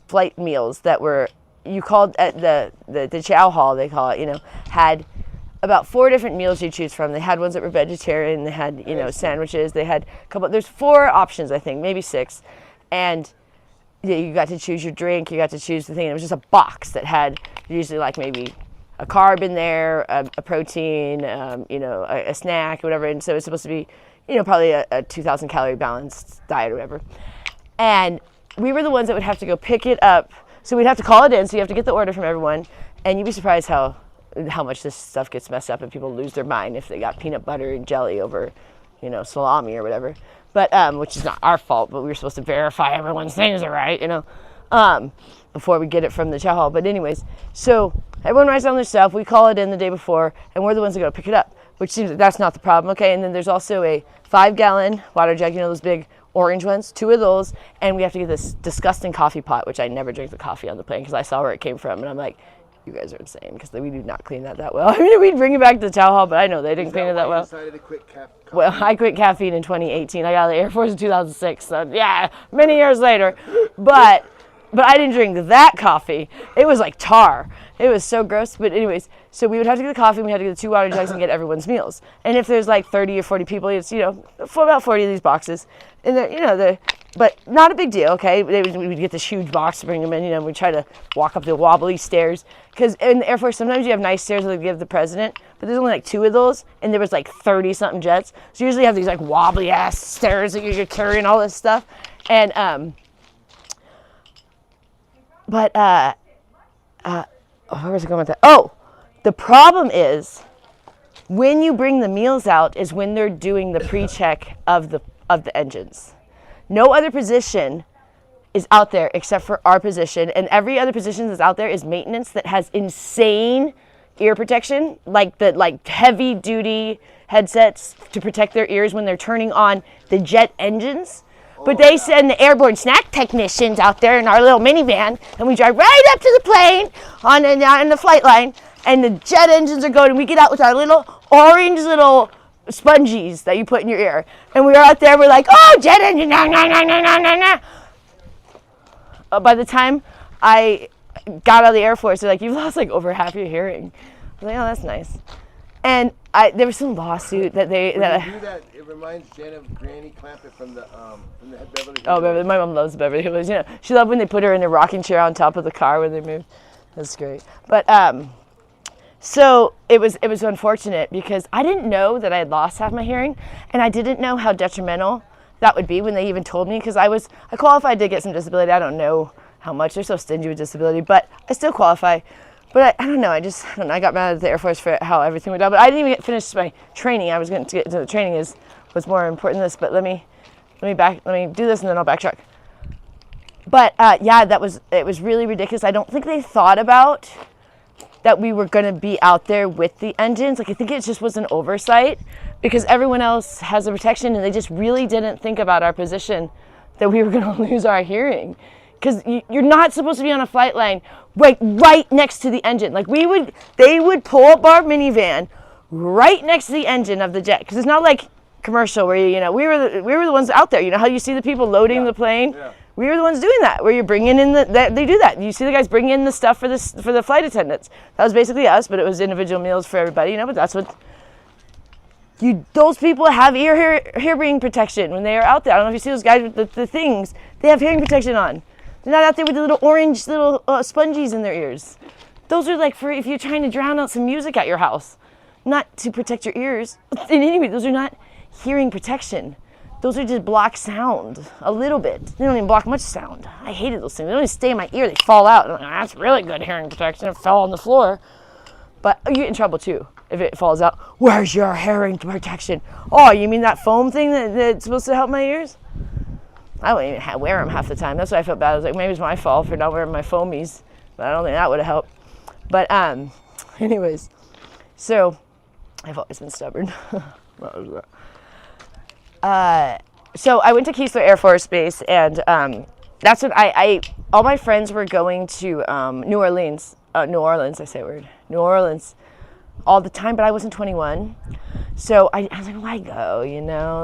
flight meals that were, you called at the chow hall, they call it, you know, had about 4 different meals you choose from. They had ones that were vegetarian, they had, you know, sandwiches, they had a couple, there's 4 options, I think, maybe 6. And you got to choose your drink, you got to choose the thing. It was just a box that had usually like maybe a carb in there, a protein, you know, a snack, whatever. And so it's supposed to be, you know, probably a 2,000 calorie balanced diet or whatever. And we were the ones that would have to go pick it up. So we'd have to call it in. So you have to get the order from everyone. And you'd be surprised how much this stuff gets messed up and people lose their mind if they got peanut butter and jelly over, you know, salami or whatever. But, which is not our fault, but we were supposed to verify everyone's things are right, you know, before we get it from the chow hall. But anyways, so everyone writes down their stuff. We call it in the day before, and we're the ones that go pick it up, which seems like that's not the problem. Okay, and then there's also a 5-gallon water jug, you know, those big orange ones, 2 of those, and we have to get this disgusting coffee pot, which I never drink the coffee on the plane because I saw where it came from, and I'm like, you guys are insane because we do not clean that well. I mean, we'd bring it back to the chow hall, but I know they didn't clean it that well. To quit Well, I quit caffeine in 2018. I got out of the Air Force in 2006, so yeah, many years later. But I didn't drink that coffee. It was like tar. It was so gross. But anyways, so we would have to get the coffee, and we had to get the 2 water jugs and get everyone's meals. And if there's like 30 or 40 people, it's, you know, for about 40 of these boxes. And you know, but not a big deal, okay? We would get this huge box to bring them in, you know, we'd try to walk up the wobbly stairs. Because in the Air Force, sometimes you have nice stairs that they give the president, but there's only like 2 of those, and there was like 30-something jets. So you usually have these like wobbly-ass stairs that you're carrying all this stuff. And, where was I going with that? Oh, the problem is, when you bring the meals out is when they're doing the pre-check of the engines. No other position is out there except for our position, and every other position that's out there is maintenance that has insane ear protection, like heavy duty headsets to protect their ears when they're turning on the jet engines. But they send the airborne snack technicians out there in our little minivan, and we drive right up to the plane on the flight line, and the jet engines are going, and we get out with our little orange little spongies that you put in your ear. And we were out there, we're like, oh, jet engine, nah, nah, nah, nah, nah, nah, nah. By the time I got out of the Air Force, they're like, you've lost like over half your hearing. I was like, oh, that's nice. And there was some lawsuit that they... When you do that, it reminds Jen of Granny Clampett from the Beverly Hills. Oh, my mom loves Beverly Hills. You know, she loved when they put her in a rocking chair on top of the car when they moved. That's great. But so it was unfortunate because I didn't know that I had lost half my hearing, and I didn't know how detrimental that would be when they even told me, because I qualified to get some disability. I don't know how much. They're so stingy with disability, but I still qualify. But I don't know. I got mad at the Air Force for how everything went down. But I didn't even finish my training. I was going to get to the training was more important than this. But let me do this and then I'll backtrack. But yeah, it was really ridiculous. I don't think they thought about that we were going to be out there with the engines. Like, I think it just was an oversight because everyone else has the protection, and they just really didn't think about our position that we were going to lose our hearing. Because you're not supposed to be on a flight line right next to the engine. Like, they would pull up our minivan right next to the engine of the jet. Because it's not like commercial where we were the ones out there. You know how you see the people loading the plane? Yeah. We were the ones doing that, where you're bringing in they do that. You see the guys bringing in the stuff for the flight attendants. That was basically us, but it was individual meals for everybody, but that's what those people have hearing protection when they are out there. I don't know if you see those guys with the things. They have hearing protection on. They're not out there with the little orange little spongies in their ears. Those are like for if you're trying to drown out some music at your house, not to protect your ears. And anyway, those are not hearing protection. Those are just block sound a little bit. They don't even block much sound. I hated those things. They don't even stay in my ear. They fall out. Like, that's really good hearing protection. It fell on the floor. But you get in trouble too if it falls out. Where's your hearing protection? Oh, you mean that foam thing that's supposed to help my ears? I wouldn't even wear them half the time. That's why I felt bad. I was like, maybe it's my fault for not wearing my foamies. But I don't think that would have helped. But anyways, so I've always been stubborn. What was that? So I went to Keesler Air Force Base, and that's when all my friends were going to New Orleans all the time, but I wasn't 21. So I was like, why go,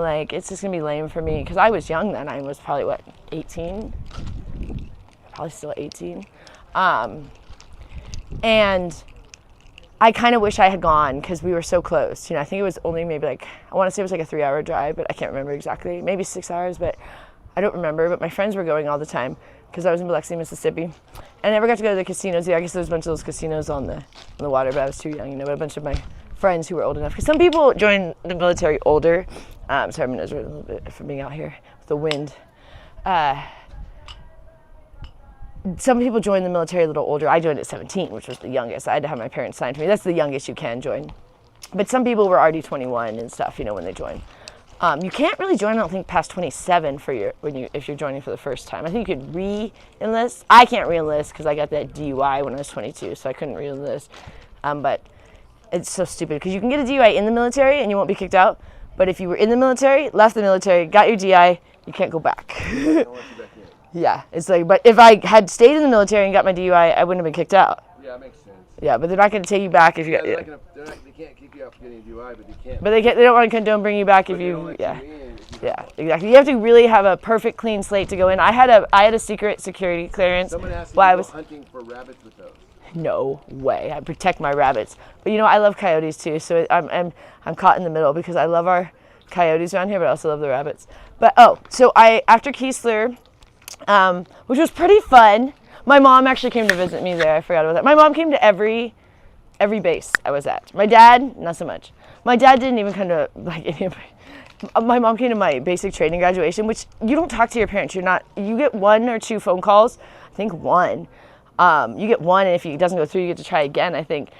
Like, it's just going to be lame for me, because I was young then. I was probably, 18? probably still 18. And I kind of wish I had gone because we were so close. You know, I think it was only maybe like, I want to say it was like a 3-hour drive, but I can't remember exactly. Maybe 6 hours, but I don't remember. But my friends were going all the time because I was in Biloxi, Mississippi. And I never got to go to the casinos. Yeah, I guess there was a bunch of those casinos on the water, but I was too young, you know, but a bunch of my friends who were old enough. Because some people join the military older. Sorry, I'm going to a little bit from being out here with the wind. Some people join the military a little older. I joined at 17, which was the youngest. I had to have my parents sign for me. That's the youngest you can join. But some people were already 21 and stuff, you know, when they join. You can't really join, I don't think, past 27 if you're joining for the first time. I think you could re-enlist. I can't re-enlist because I got that DUI when I was 22, so I couldn't re-enlist. But it's so stupid because you can get a DUI in the military and you won't be kicked out. But if you were in the military, left the military, got your DI, you can't go back. Yeah, it's like, but if I had stayed in the military and got my DUI, I wouldn't have been kicked out. Yeah, that makes sense. Yeah, but they're not going to take you back if you got. They can't kick you out for getting a DUI, but they can't. But they don't want to condone bringing you back if you. Yeah, exactly. You have to really have a perfect clean slate to go in. I had a secret security clearance. Someone asked while you I to was go hunting for rabbits with those. No way. I protect my rabbits. But you know, I love coyotes too. So I'm caught in the middle because I love our coyotes around here, but I also love the rabbits. But so after Keesler. Which was pretty fun. My mom actually came to visit me there. I forgot about that. My mom came to every base I was at. My dad, not so much. My dad didn't even come to like any of my mom came to my basic training graduation, which you don't talk to your parents. You get 1 or 2 phone calls. I think 1. You get 1, and if it doesn't go through, you get to try again. I think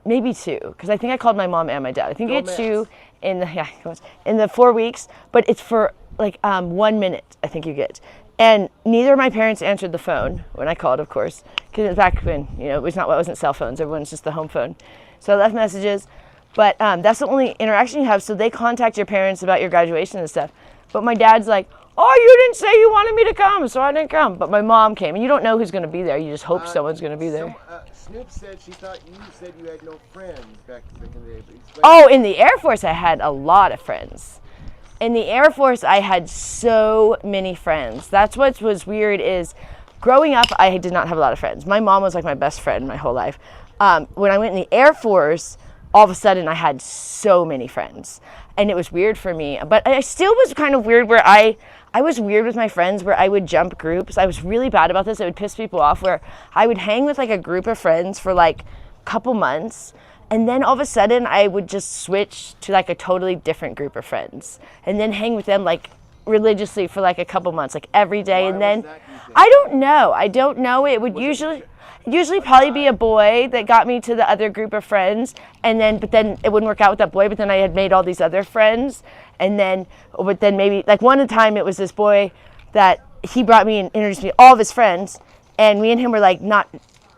maybe 2, because I think I called my mom and my dad. I think you get 2 in the 4 weeks, but it's for like 1 minute. I think you get. And neither of my parents answered the phone when I called, of course, because it was back when, you know, it wasn't cell phones. Everyone's just the home phone. So I left messages, but that's the only interaction you have. So they contact your parents about your graduation and stuff. But my dad's like, oh, you didn't say you wanted me to come, so I didn't come. But my mom came, and you don't know who's going to be there. You just hope someone's going to be there. Snoop said she thought you said you had no friends back in the day. Oh, in the Air Force, I had a lot of friends. In the Air Force, I had so many friends. That's what was weird is growing up, I did not have a lot of friends. My mom was like my best friend my whole life. When I went in the Air Force, all of a sudden I had so many friends. And it was weird for me. But I still was kind of weird where I was weird with my friends where I would jump groups. I was really bad about this. It would piss people off where I would hang with like a group of friends for like a couple months. And then all of a sudden, I would just switch to like a totally different group of friends, and then hang with them like religiously for like a couple months, like every day. Why and then, was that, you think? I don't know. It would usually probably be a boy that got me to the other group of friends, but then it wouldn't work out with that boy. But then I had made all these other friends, but then maybe like one time it was this boy that he brought me and introduced me to all of his friends, and me and him were like not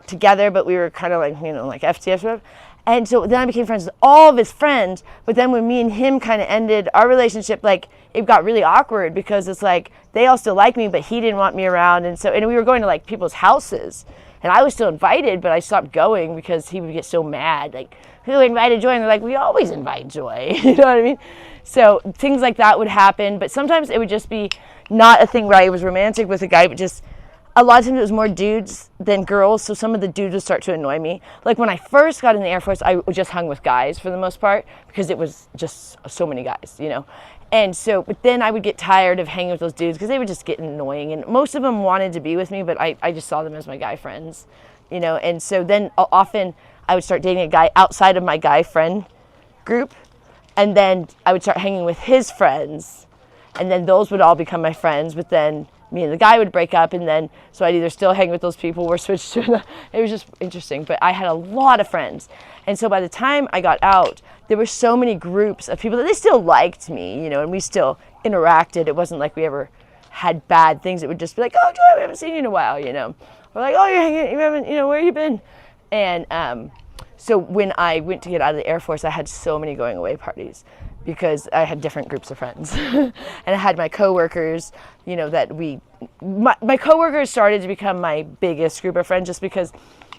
together, but we were kind of like, you know, like FTF stuff. And so then I became friends with all of his friends. But then when me and him kind of ended our relationship, like it got really awkward because it's like they all still like me, but he didn't want me around. And we were going to like people's houses, and I was still invited, but I stopped going because he would get so mad. Like, who invited Joy? And they're like, we always invite Joy. You know what I mean? So things like that would happen. But sometimes it would just be not a thing where I was romantic with a guy, but just a lot of times it was more dudes than girls, so some of the dudes would start to annoy me. Like when I first got in the Air Force, I just hung with guys for the most part because it was just so many guys, you know. And so, but then I would get tired of hanging with those dudes because they would just get annoying. And most of them wanted to be with me, but I just saw them as my guy friends, you know. And so then often I would start dating a guy outside of my guy friend group, and then I would start hanging with his friends, and then those would all become my friends, but then me and the guy would break up, and then so I'd either still hang with those people or switch to the, it was just interesting. But I had a lot of friends, and so by the time I got out, there were so many groups of people that they still liked me, you know, and we still interacted. It wasn't like we ever had bad things. It would just be like, oh, Joy, we haven't seen you in a while, you know. Or like, oh, you're hanging, you haven't, you know, where you been? And so when I went to get out of the Air Force, I had so many going away parties, because I had different groups of friends. And I had my coworkers, you know, my coworkers started to become my biggest group of friends just because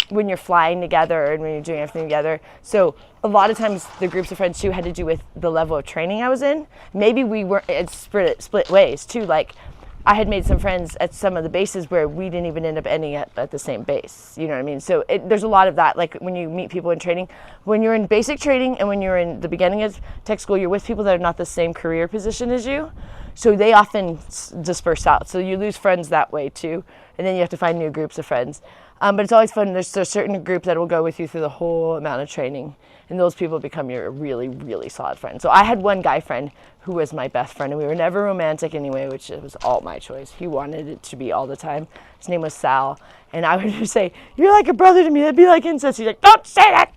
when you're flying together and when you're doing everything together. So a lot of times the groups of friends too had to do with the level of training I was in. Maybe we were, it split ways too. Like I had made some friends at some of the bases where we didn't even end up ending at the same base. You know what I mean? So there's a lot of that. Like when you meet people in training, when you're in basic training and when you're in the beginning of tech school, you're with people that are not the same career position as you. So they often disperse out. So you lose friends that way too. And then you have to find new groups of friends. But it's always fun. There's a certain group that will go with you through the whole amount of training. And those people become your really, really solid friends. So I had one guy friend who was my best friend. And we were never romantic anyway, which was all my choice. He wanted it to be all the time. His name was Sal. And I would just say, "You're like a brother to me. That'd be like incest." He's like, "Don't say that."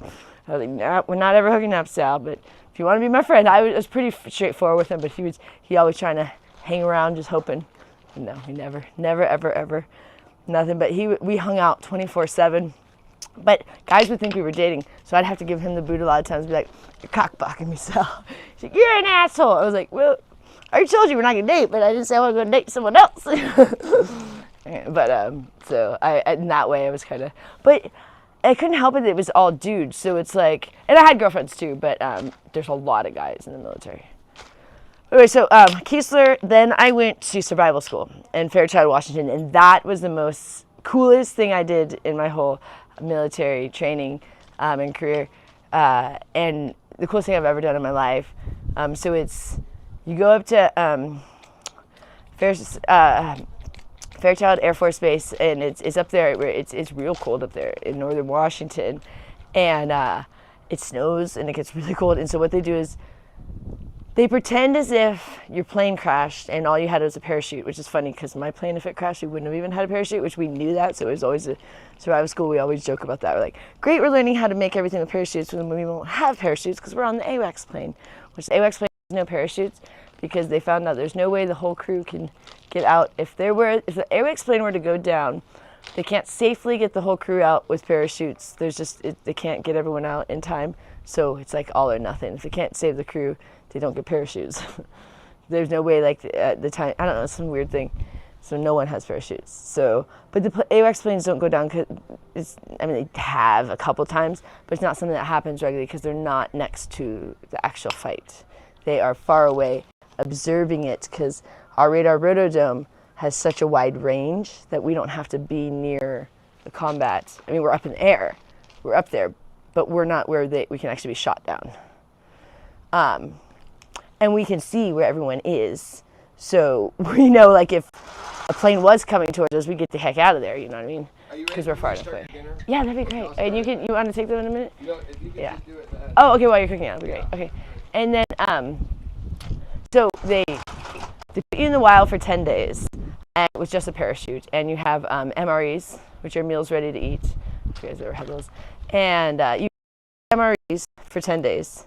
I was like, "No, we're not ever hooking up, Sal. But if you want to be my friend," I was pretty straightforward with him. But he always trying to hang around just hoping. No, he never, ever. Nothing, but we hung out 24/7. But guys would think we were dating, so I'd have to give him the boot a lot of times and be like, "You're cockblocking me, Sal." He's like, "You're an asshole." I was like, "Well, I already told you we're not gonna date, but I didn't say I was gonna date someone else." But so I in that way I was kind of, but I couldn't help it. It was all dudes, so it's like, and I had girlfriends too, but there's a lot of guys in the military. Anyway, so Keesler, then I went to survival school in Fairchild, Washington, and that was the most coolest thing I did in my whole military training and career, and the coolest thing I've ever done in my life. So you go up to Fairchild Air Force Base, and it's up there where it's real cold up there in northern Washington, and it snows and it gets really cold. And so what they do is they pretend as if your plane crashed and all you had was a parachute, which is funny because my plane, if it crashed, we wouldn't have even had a parachute, which we knew that. So it was always a survival school. We always joke about that. We're like, "Great, we're learning how to make everything with parachutes when we won't have parachutes because we're on the AWACS plane," which the AWACS plane has no parachutes because they found out there's no way the whole crew can get out. If the AWACS plane were to go down, they can't safely get the whole crew out with parachutes. They can't get everyone out in time. So it's like all or nothing. If they can't save the crew, they don't get parachutes. There's no way, like at the time, I don't know, some weird thing. So no one has parachutes. So, but the AWACS planes don't go down because they have a couple times, but it's not something that happens regularly because they're not next to the actual fight. They are far away observing it because our radar rotodome has such a wide range that we don't have to be near the combat. I mean, we're up in the air, we're up there, but we're not where we can actually be shot down. And we can see where everyone is. So we know, like, if a plane was coming towards us, we get the heck out of there, you know what I mean? Because we're far enough away. Yeah, that'd be great. And you want to take them in a minute? No, if you can just do it. Oh, okay, while you're cooking, that'd be great. Okay. And then, so they put you in the wild for 10 days and with just a parachute. And you have MREs, which are meals ready to eat. If you guys ever had those. And you have MREs for 10 days.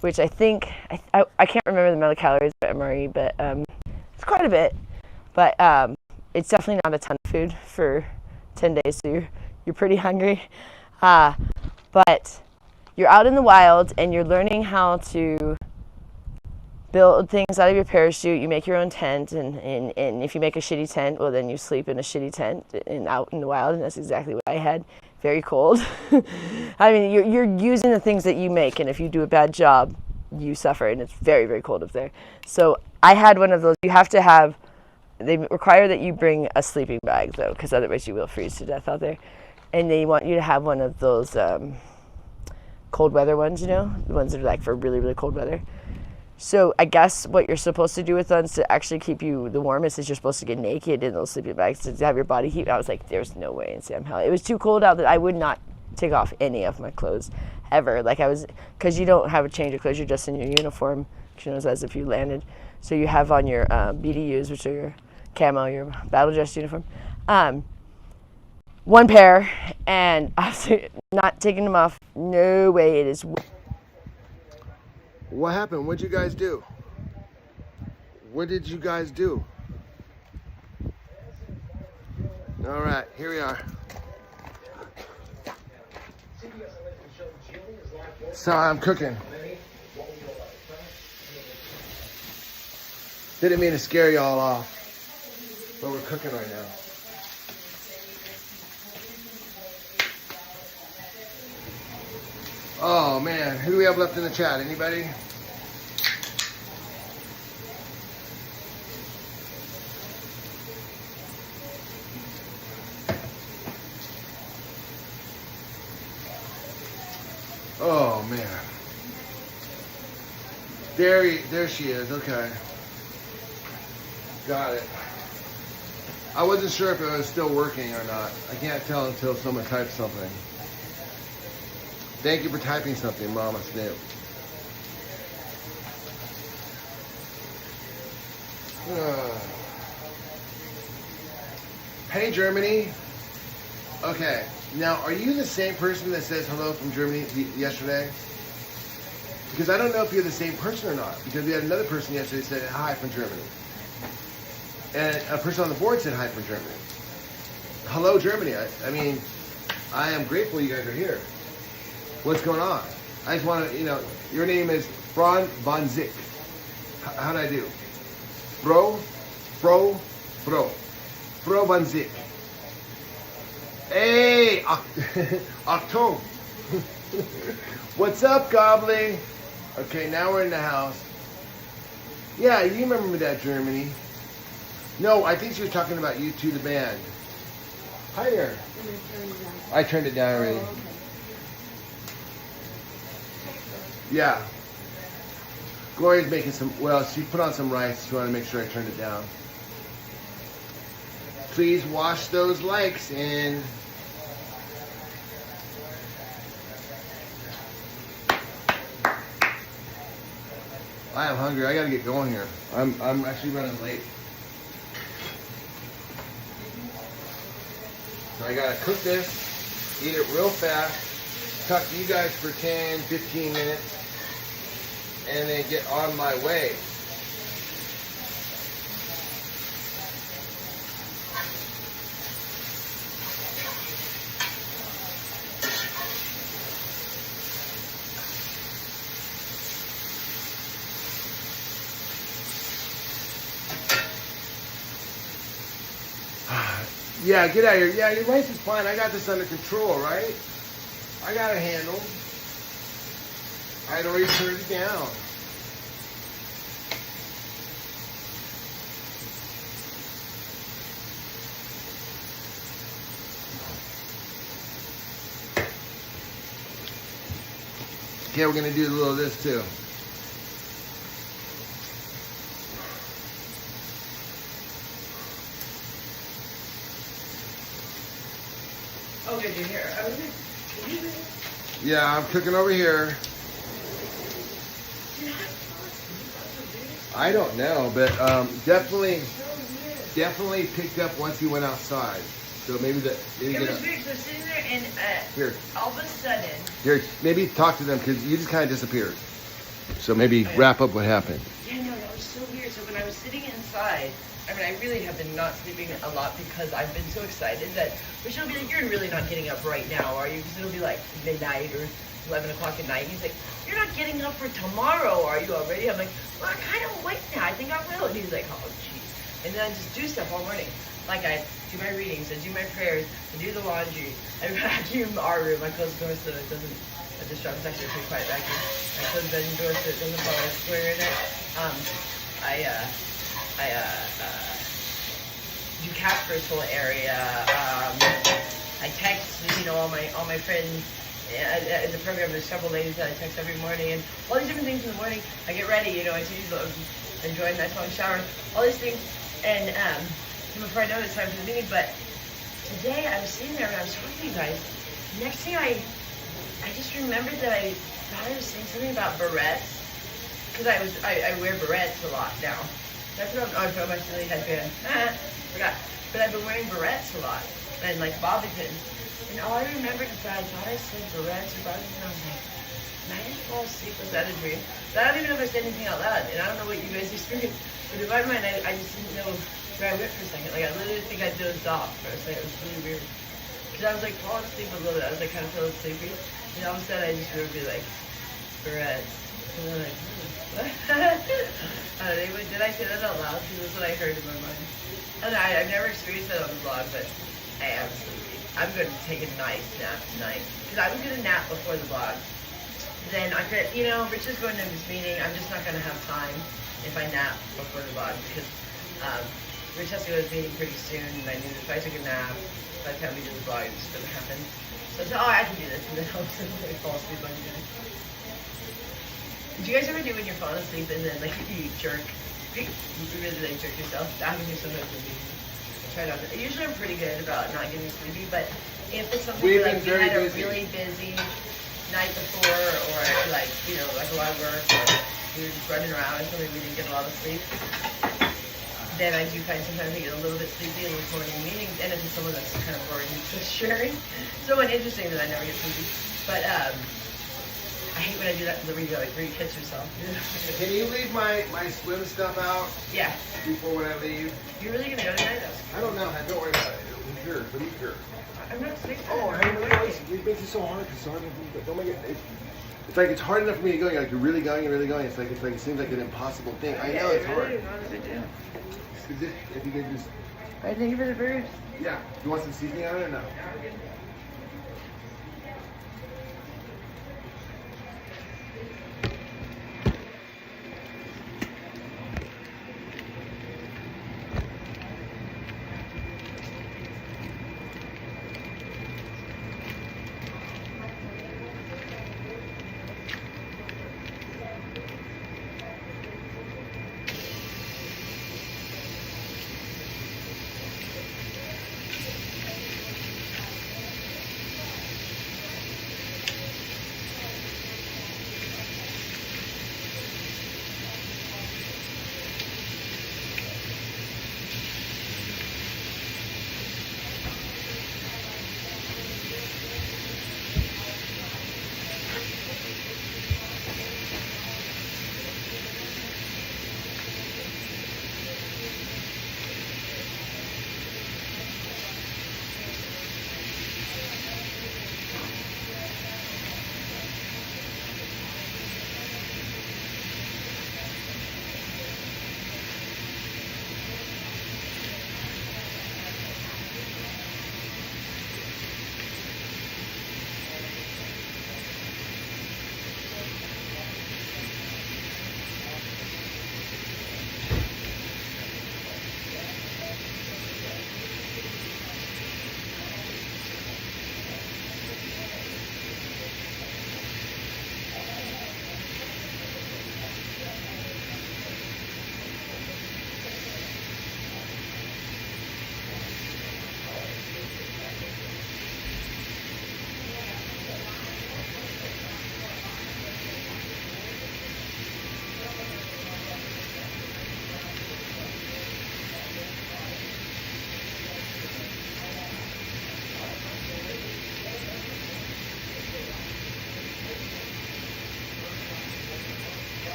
Which I think, I can't remember the amount of calories of MRE, but it's quite a bit. But it's definitely not a ton of food for 10 days, so you're pretty hungry. But you're out in the wild, and you're learning how to build things out of your parachute. You make your own tent, and if you make a shitty tent, well, then you sleep in a shitty tent and out in the wild, and that's exactly what I had. Very cold. I mean, you're using the things that you make, and if you do a bad job, you suffer, and it's very, very cold up there. So I had one of those. You have to have, they require that you bring a sleeping bag, though, because otherwise you will freeze to death out there. And they want you to have one of those cold weather ones, you know, the ones that are like for really, really cold weather. So I guess what you're supposed to do with them to actually keep you the warmest is you're supposed to get naked in those sleeping bags to have your body heat. I was like, there's no way in Sam hell. It was too cold out that I would not take off any of my clothes ever. Like because you don't have a change of clothes, you're just in your uniform, which knows as if you landed. So you have on your BDUs, which are your camo, your battle dress uniform, one pair, and I'm not taking them off. No way. It is. What happened? What'd you guys do? What did you guys do? All right, here we are. Sorry, I'm cooking. Didn't mean to scare y'all off, but we're cooking right now. Oh man, who do we have left in the chat? Anybody? Oh man. There she is. Okay. Got it. I wasn't sure if it was still working or not. I can't tell until someone types something. Thank you for typing something, Mama Snip. Hey, Germany. Okay. Now, are you the same person that says hello from Germany yesterday? Because I don't know if you're the same person or not. Because we had another person yesterday that said hi from Germany. And a person on the board said hi from Germany. Hello, Germany. I mean, I am grateful you guys are here. What's going on? I just want to, your name is Fran von Zick. How'd I do? Bro von Zick. Hey, Octo. What's up, Gobbly? Okay, now we're in the house. Yeah, you remember that, Germany. No, I think she was talking about you two, the band. Hi there. I turned it down already. Yeah. Gloria's making some, she put on some rice. She wanted to make sure I turned it down. Please wash those likes in. I am hungry. I gotta get going here. I'm actually running late. So I gotta cook this, eat it real fast, talk to you guys for 10, 15 minutes, and then get on my way. Yeah, get out of here. Yeah, your rice is fine. I got this under control, right? I got it handled. I had already turned it down. Okay, we're going to do a little of this too. Oh, did you hear? Yeah, I'm cooking over here. I don't know, but definitely picked up once he went outside. So maybe It was weird. So sitting there and here. all of a sudden. Here, maybe talk to them because you just kind of disappeared. So maybe wrap up what happened. Yeah, no, that was so weird. So when I was sitting inside, I mean, I really have been not sleeping a lot because I've been so excited that Rachel will be like, "You're really not getting up right now, are you?" Because it'll be like midnight or 11 o'clock at night. He's like, "You're not getting up for tomorrow, are you already?" I'm like, "Well, I'm kind of awake now. I think I will." And he's like, "Oh, jeez." And then I just do stuff all morning. Like I do my readings, I do my prayers, I do the laundry, I vacuum our room, I close the door so it doesn't disrupt. It's actually a pretty quiet vacuum. I close the bedroom door so it doesn't bother a square in it. I do Casper's whole area. I text, all my friends. In the program, there's several ladies that I text every morning, and all these different things in the morning. I get ready, I enjoy a nice long shower, all these things, and before I know it's time for the meeting. But today I was sitting there and I was talking to you guys. Next thing I just remembered that I thought I was saying something about barrettes, because I wear barrettes a lot now. That's what I put on my silly headband. Forgot. But I've been wearing barrettes a lot, and like bobby pins. And all I remembered is that I thought I said barrettes or bobby pins, and I was like, did I just fall asleep? Was that a dream? But I don't even know if I said anything out loud, and I don't know what you guys experienced. But in my mind, I just didn't know where I went for a second. Like, I literally think I dozed off for a second. It was really weird. Because I was like falling asleep a little bit. I was like kind of feeling sleepy. And all of a sudden, I just remember like, barrettes. And then like, what? Did I say that out loud? Because that's what I heard in my mind. And I've never experienced that on the vlog, but I am sleepy. I'm going to take a nice nap tonight. Because I was going to nap before the vlog. Then I could, Rich is going to this meeting. I'm just not going to have time if I nap before the vlog. Because Rich has to go to this meeting pretty soon. And I knew if I took a nap, by the time we do the vlog, it's gonna happen. So it's, oh, I can do this, and then all of a sudden I fall asleep on you guys. Do you guys ever do when you're falling asleep and then like you jerk? You really like jerk yourself? I can do sometimes with me. Try not to. Usually I'm pretty good about not getting sleepy, but if it's something like you had a really busy night before, or like, you know, like a lot of work, or we were just running around or something, we didn't get a lot of sleep, then I do find sometimes I get a little bit sleepy in these morning meetings, and if it's someone that's kind of boring to sharing, someone interesting, then I never get sleepy. But I hate when I do that to the radio, like where you catch yourself. Can you leave my swim stuff out? Yeah. Before when I leave? You're really gonna go tonight? I don't know. Don't worry about it. It'll be here. It'll be here. I'm not sleeping. Oh, I know. It makes it so hard. It's hard. Don't make it. It's like it's hard enough for me to go. You're like you're really going. You're really going. It's like it seems like an impossible thing. I know it's hard. Not a big deal. If you could just. I thank you for the burgers. Yeah. You want some seasoning on it or no?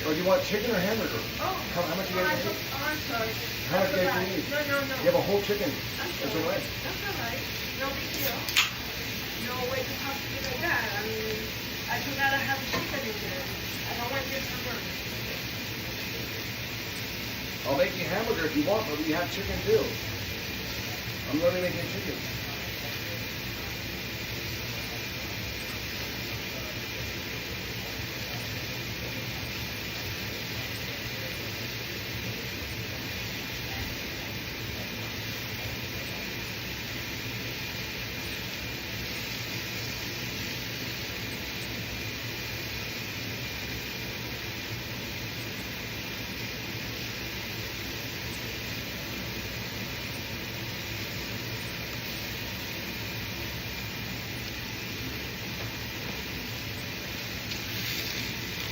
Oh, you want chicken or hamburger? Oh, how much you guys need? I'm sorry. How much do you guys need? No. You have a whole chicken. That's all right. That's all right. No big deal. No way to have to be like that. I mean, I forgot I have chicken in there. I don't want just hamburger. I'll make you hamburger if you want, but we have chicken too. I'm only making chicken.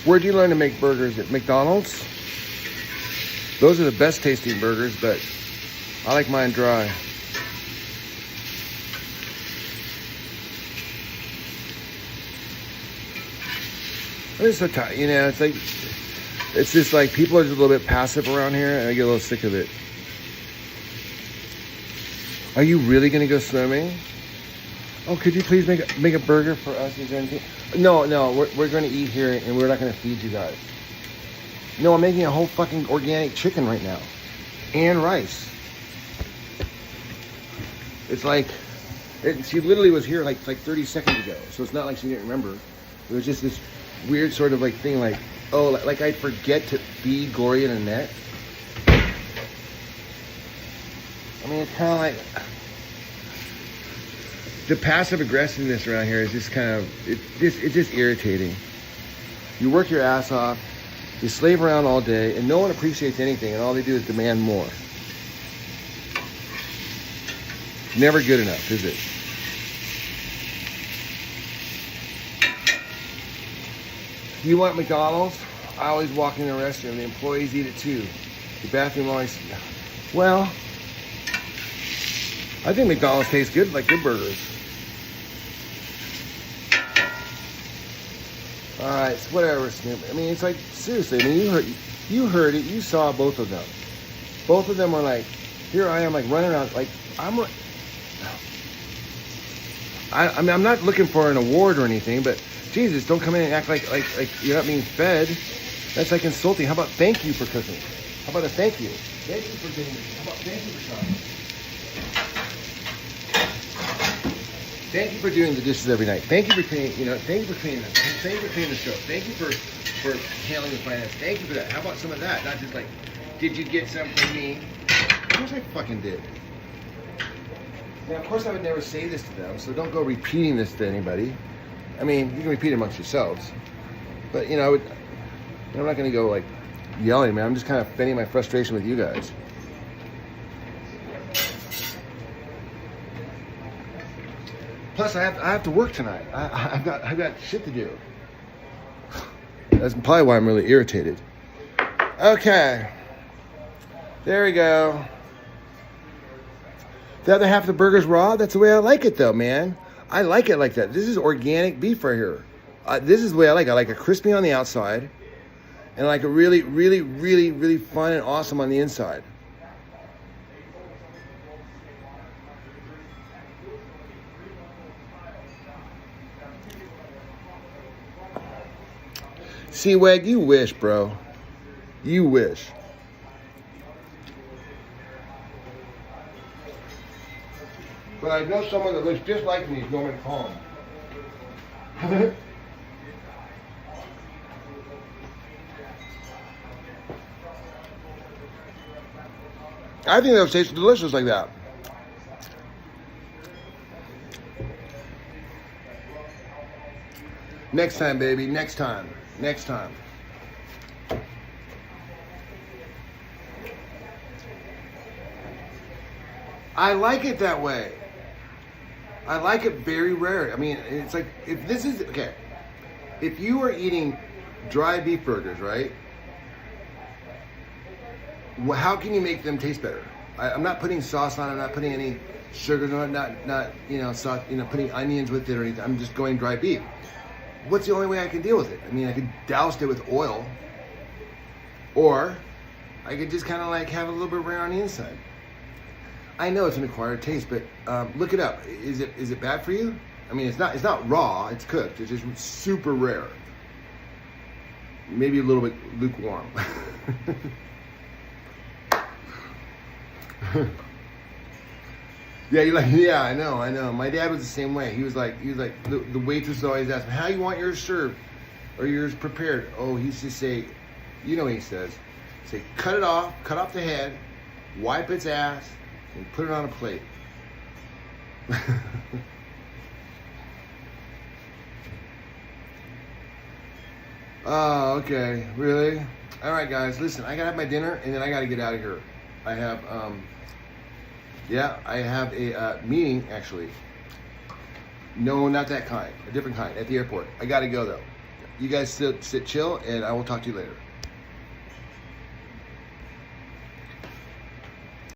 Where'd you learn to make burgers? At McDonald's? Those are the best tasting burgers, but I like mine dry. I'm just so tired, you know, it's like, It's just like people are just a little bit passive around here, and I get a little sick of it. Are you really gonna go swimming? Oh, could you please make a burger for us? Is there anything? No, we're gonna eat here, and we're not gonna feed you guys. No, I'm making a whole fucking organic chicken right now, and rice. It's like, she literally was here like 30 seconds ago, so it's not like she didn't remember. It was just this weird sort of like thing, like, oh, like I forget to feed Gloria and Annette. I mean, it's kind of like the passive aggressiveness around here is just kind of, it's just irritating. You work your ass off, you slave around all day, and no one appreciates anything, and all they do is demand more. Never good enough, is it? You want McDonald's? I always walk in the restroom. The employees eat it too. The bathroom always... Well, I think McDonald's tastes good, like good burgers. Alright, so whatever, Snoop. I mean, it's like, seriously, I mean, you heard it. You saw both of them. Both of them were like, here I am, like, running around, like, I mean, I'm not looking for an award or anything, but Jesus, don't come in and act like you're not being fed. That's like insulting. How about thank you for cooking? How about a thank you? Thank you for doing this. How about thank you for shopping? Thank you for doing the dishes every night. Thank you for cleaning, thank you for cleaning this. Thank you for cleaning the show. Thank you for handling the finance. Thank you for that. How about some of that? Not just like, did you get some from me? Of course I fucking did. Now, of course I would never say this to them, so don't go repeating this to anybody. I mean, you can repeat it amongst yourselves. But, I'm not going to go, like, yelling, man. I'm just kind of venting my frustration with you guys. Plus, I have to work tonight. I've got shit to do. That's probably why I'm really irritated. Okay. There we go. The other half of the burger's raw. That's the way I like it, though, man. I like it like that. This is organic beef right here. This is the way I like it. I like it crispy on the outside, and I like it really, really, really, really fun and awesome on the inside. See, Weg, you wish, bro. You wish. But I know someone that looks just like me is going home. I think they'll taste delicious like that. Next time, baby. Next time. Next time. I like it that way. I like it very rare. I mean, it's like, if this is, okay, if you are eating dry beef burgers, right? Well, how can you make them taste better? I'm not putting sauce on it. I'm not putting any sugar on it. Not sauce, putting onions with it or anything. I'm just going dry beef. What's the only way I can deal with it? I mean, I could douse it with oil, or I could just kind of like have a little bit rare on the inside. I know it's an acquired taste, but look it up. Is it bad for you? I mean, it's not raw. It's cooked. It's just super rare. Maybe a little bit lukewarm. Yeah, you're like, yeah, I know. My dad was the same way. He was like, the waitress always asked him, how you want yours served or yours prepared? Oh, he used to say, you know what he says? Say, cut it off, cut off the head, wipe its ass, and put it on a plate. Oh, okay. Really? All right, guys. Listen, I gotta have my dinner, and then I gotta get out of here. I have, I have a meeting, actually. No, not that kind. A different kind, at the airport. I gotta go, though. You guys sit chill, and I will talk to you later.